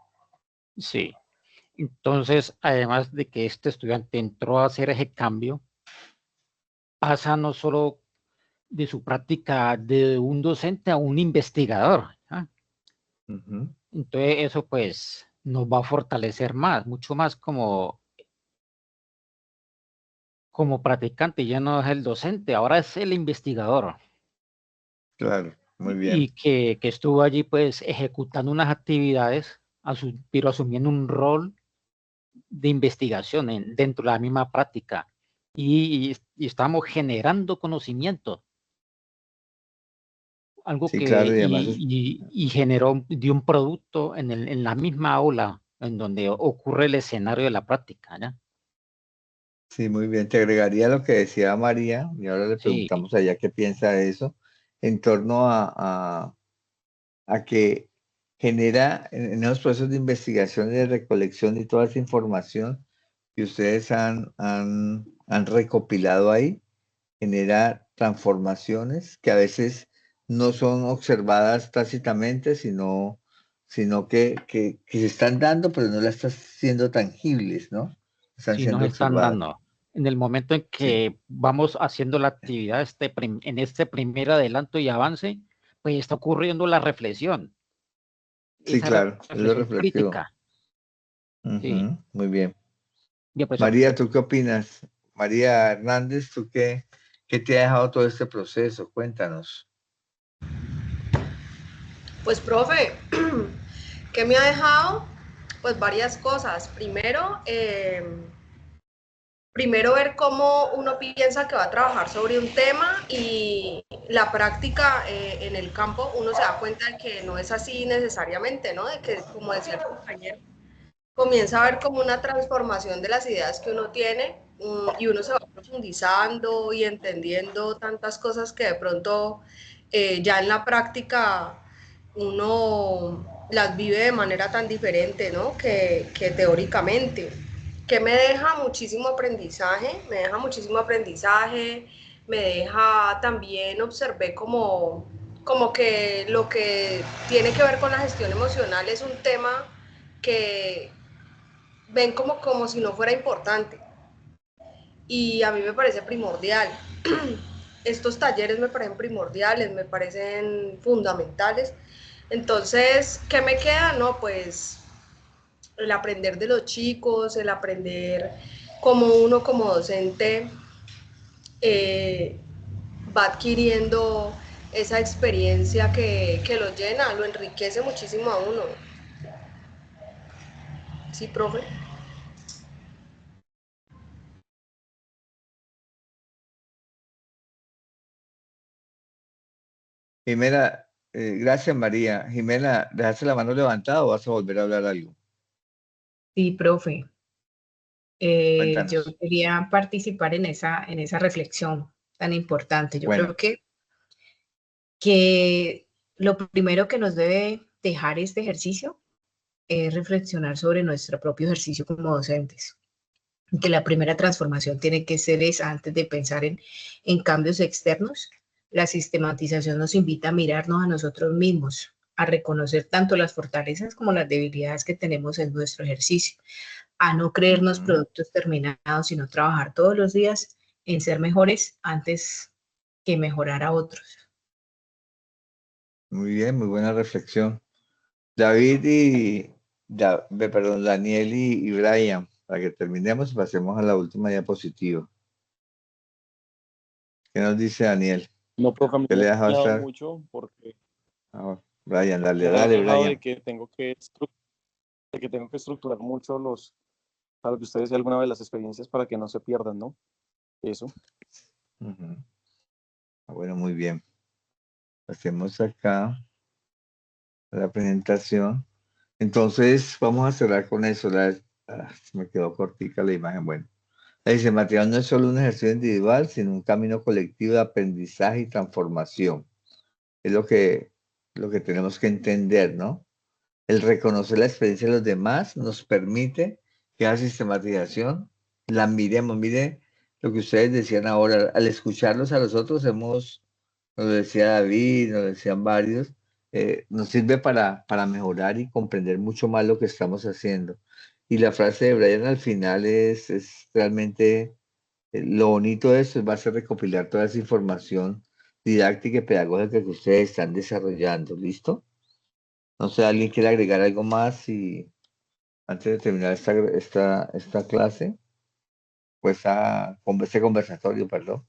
sí. Entonces, además de que este estudiante entró a hacer ese cambio, pasa no solo de su práctica de un docente a un investigador, ¿ah? Ujú. Entonces, eso pues nos va a fortalecer más, mucho más como practicante. Ya no es el docente, ahora es el investigador. Claro, muy bien. Y que estuvo allí pues ejecutando unas actividades, pero asumiendo un rol de investigación dentro de la misma práctica. Y estamos generando conocimiento, algo Sí, que claro, y además y generó de un producto en la misma aula en donde ocurre el escenario de la práctica, ¿ya? sí, muy bien. Te agregaría lo que decía María, y ahora le Sí, preguntamos a ella qué piensa de eso, en torno a que genera en esos procesos de investigación y de recolección y toda esa información que ustedes han recopilado ahí, genera transformaciones que a veces no son observadas tácitamente, sino que se están dando, pero no las están siendo tangibles, ¿no? Están sí nos siendo están observadas. dando. En el momento en Sí, que vamos haciendo la actividad, en este primer adelanto y avance, pues está ocurriendo la reflexión, sí, esa claro, es lo reflexión reflexivo. crítica. Sí, Ujú, muy bien. bien, pues María, ¿tú qué opinas? María Hernández, ¿tú qué te ha dejado todo este proceso? Cuéntanos. Pues, profe, ¿qué me ha dejado? Pues varias cosas. Primero ver cómo uno piensa que va a trabajar sobre un tema y la práctica en el campo, uno se da cuenta de que no es así necesariamente, ¿no? De que, como decía el compañero, comienza a ver como una transformación de las ideas que uno tiene y uno se va profundizando y entendiendo tantas cosas que de pronto ya en la práctica uno las vive de manera tan diferente, ¿no? Que teóricamente. Que me deja muchísimo aprendizaje, me deja también, observé como que lo que tiene que ver con la gestión emocional es un tema que ven como si no fuera importante. Y a mí me parece primordial. Estos talleres me parecen primordiales, me parecen fundamentales. Entonces, ¿qué me queda? No, pues el aprender de los chicos, el aprender cómo uno como docente va adquiriendo esa experiencia que lo llena, lo enriquece muchísimo a uno. ¿Sí, profe? Jimena, gracias María. Jimena, ¿dejaste la mano levantada o vas a volver a hablar algo? Sí, profe. Yo Cuéntanos. quería participar en esa reflexión tan importante. Yo Bueno, creo que lo primero que nos debe dejar este ejercicio es reflexionar sobre nuestro propio ejercicio como docentes. Que la primera transformación tiene que ser esa antes de pensar en cambios externos. La sistematización nos invita a mirarnos a nosotros mismos, a reconocer tanto las fortalezas como las debilidades que tenemos en nuestro ejercicio, a no creernos productos terminados, sino trabajar todos los días en ser mejores antes que mejorar a otros. muy bien, muy buena reflexión. David y, perdón, Daniel y Brian, para que terminemos y pasemos a la última diapositiva. ¿Qué nos dice Daniel? No, profe, a mí ¿Qué me le ha ha dejado enseñado estar? mucho porque Brian, me ha dale, dejado de Brian. que tengo que estructurar mucho para que ustedes alguna vez las experiencias para que no se pierdan, ¿no? Eso. Bueno, muy bien. Hacemos acá la presentación. Entonces, vamos a cerrar con eso. Se me quedó cortica la imagen. Bueno, la sistematización no es solo un ejercicio individual, sino un camino colectivo de aprendizaje y transformación. Es lo que tenemos que entender, ¿no? El reconocer la experiencia de los demás nos permite que la sistematización la miremos. Mire lo que ustedes decían ahora, al escucharlos a los otros nos decía David, nos decían varios, nos sirve para mejorar y comprender mucho más lo que estamos haciendo. Y la frase de Brian al final es realmente lo bonito de eso, va a ser recopilar toda esa información didáctica y pedagógica que ustedes están desarrollando. ¿Listo? No sé, ¿alguien quiere agregar algo más y antes de terminar esta clase? Pues este conversatorio, perdón.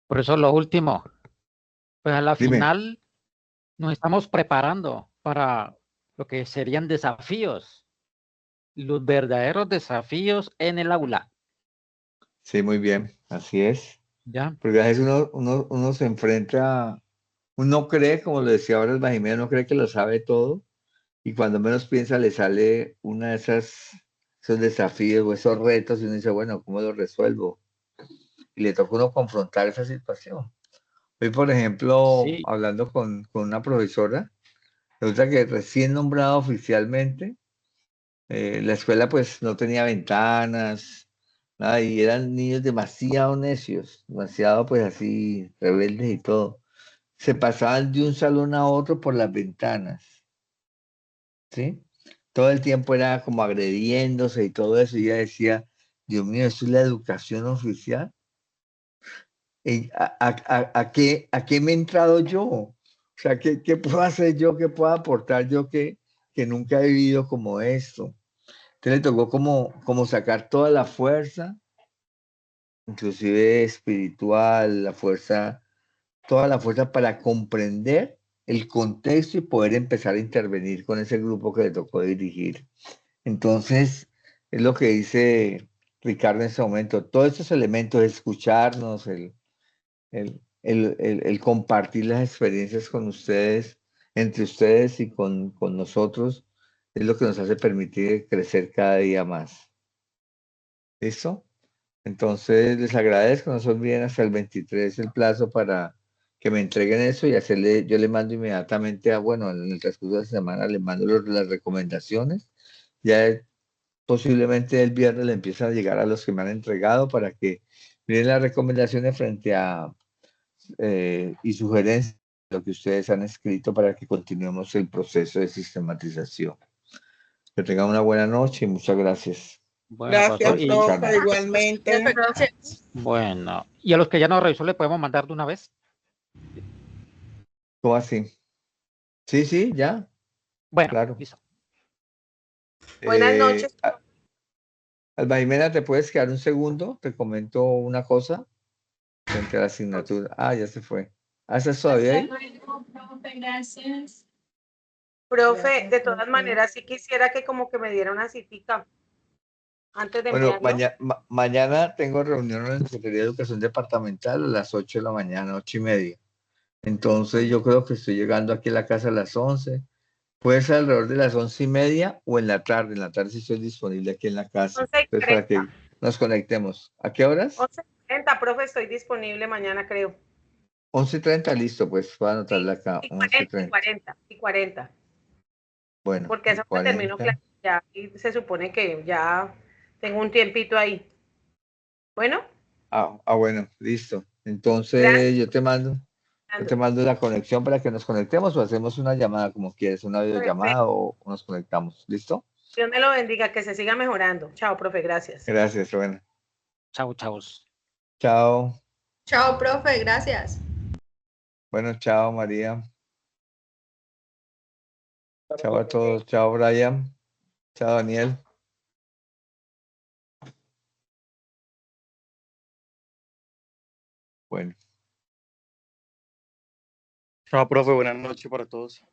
Por eso lo último, pues a la Dime. final nos estamos preparando para lo que serían desafíos, los verdaderos desafíos en el aula. Sí, muy bien, así es. ¿Ya? Porque a veces uno se enfrenta, uno cree, como lo decía ahora el Bajimea, uno cree que lo sabe todo y cuando menos piensa le sale una de esos desafíos o esos retos y uno dice, bueno, ¿cómo lo resuelvo? Y le toca a uno confrontar esa situación. Hoy, por ejemplo, Sí. hablando con una profesora, resulta que recién nombrada oficialmente, la escuela pues no tenía ventanas, nada, y eran niños demasiado necios, demasiado pues así rebeldes y todo. Se pasaban de un salón a otro por las ventanas, ¿sí? Todo el tiempo era como agrediéndose y todo eso, y ella decía, Dios mío, ¿esto es la educación oficial? ¿A qué me he entrado yo? O sea, ¿qué puedo hacer yo, qué puedo aportar yo que nunca he vivido como esto? Entonces le tocó como sacar toda la fuerza inclusive espiritual, la fuerza, toda la fuerza para comprender el contexto y poder empezar a intervenir con ese grupo que le tocó dirigir. Entonces, es lo que dice Ricardo en ese momento, todos estos elementos, escucharnos, el compartir las experiencias con ustedes, entre ustedes y con nosotros, es lo que nos hace permitir crecer cada día más. ¿Listo? Entonces, les agradezco, no se olviden hasta el 23 el plazo para que me entreguen eso y hacerle, yo le mando inmediatamente bueno, en el transcurso de la semana le mando las recomendaciones. Ya posiblemente el viernes le empiezan a llegar a los que me han entregado para que miren las recomendaciones frente a y sugerencias de lo que ustedes han escrito para que continuemos el proceso de sistematización. Que tengan una buena noche y muchas gracias. Bueno, Gracias, profesor, profe, igualmente. bueno, y a los que ya nos revisó le podemos mandar de una vez. ¿Cómo así? Sí, sí, ya. Bueno, claro. listo. Buenas noches. Alba Jimena, ¿te puedes quedar un segundo? Te comento una cosa frente a la asignatura. Ah, ya se fue. ¿Estás todavía ahí? Gracias. Profe, de todas maneras, sí quisiera que como que me diera una citica antes de Bueno, enviarlo. mañana tengo reunión en la Secretaría de Educación Departamental a las 8 de la mañana, 8:30. Entonces yo creo que estoy llegando aquí a la casa a las 11. Puede ser alrededor de las 11:30 o en la tarde. En la tarde sí estoy disponible aquí en la casa. Entonces para que nos conectemos. ¿A qué horas? 11:30, profe, estoy disponible mañana, creo. 11:30, listo, pues voy a anotarla acá. 11:30. Y 40. Bueno. Porque eso me terminó clase ya y se supone que ya tengo un tiempito ahí. Bueno. Bueno, listo. Entonces yo te mando la conexión para que nos conectemos o hacemos una llamada como quieres, una videollamada o nos conectamos. ¿Listo? Dios me lo bendiga, que se siga mejorando. Chao, profe, gracias. Gracias, bueno. Chao. Chao. Chao, profe, gracias. Bueno, chao, María. Chao a todos. Chao, Brian. Chao, Daniel. Bueno. Chao, profe, buenas noches para todos.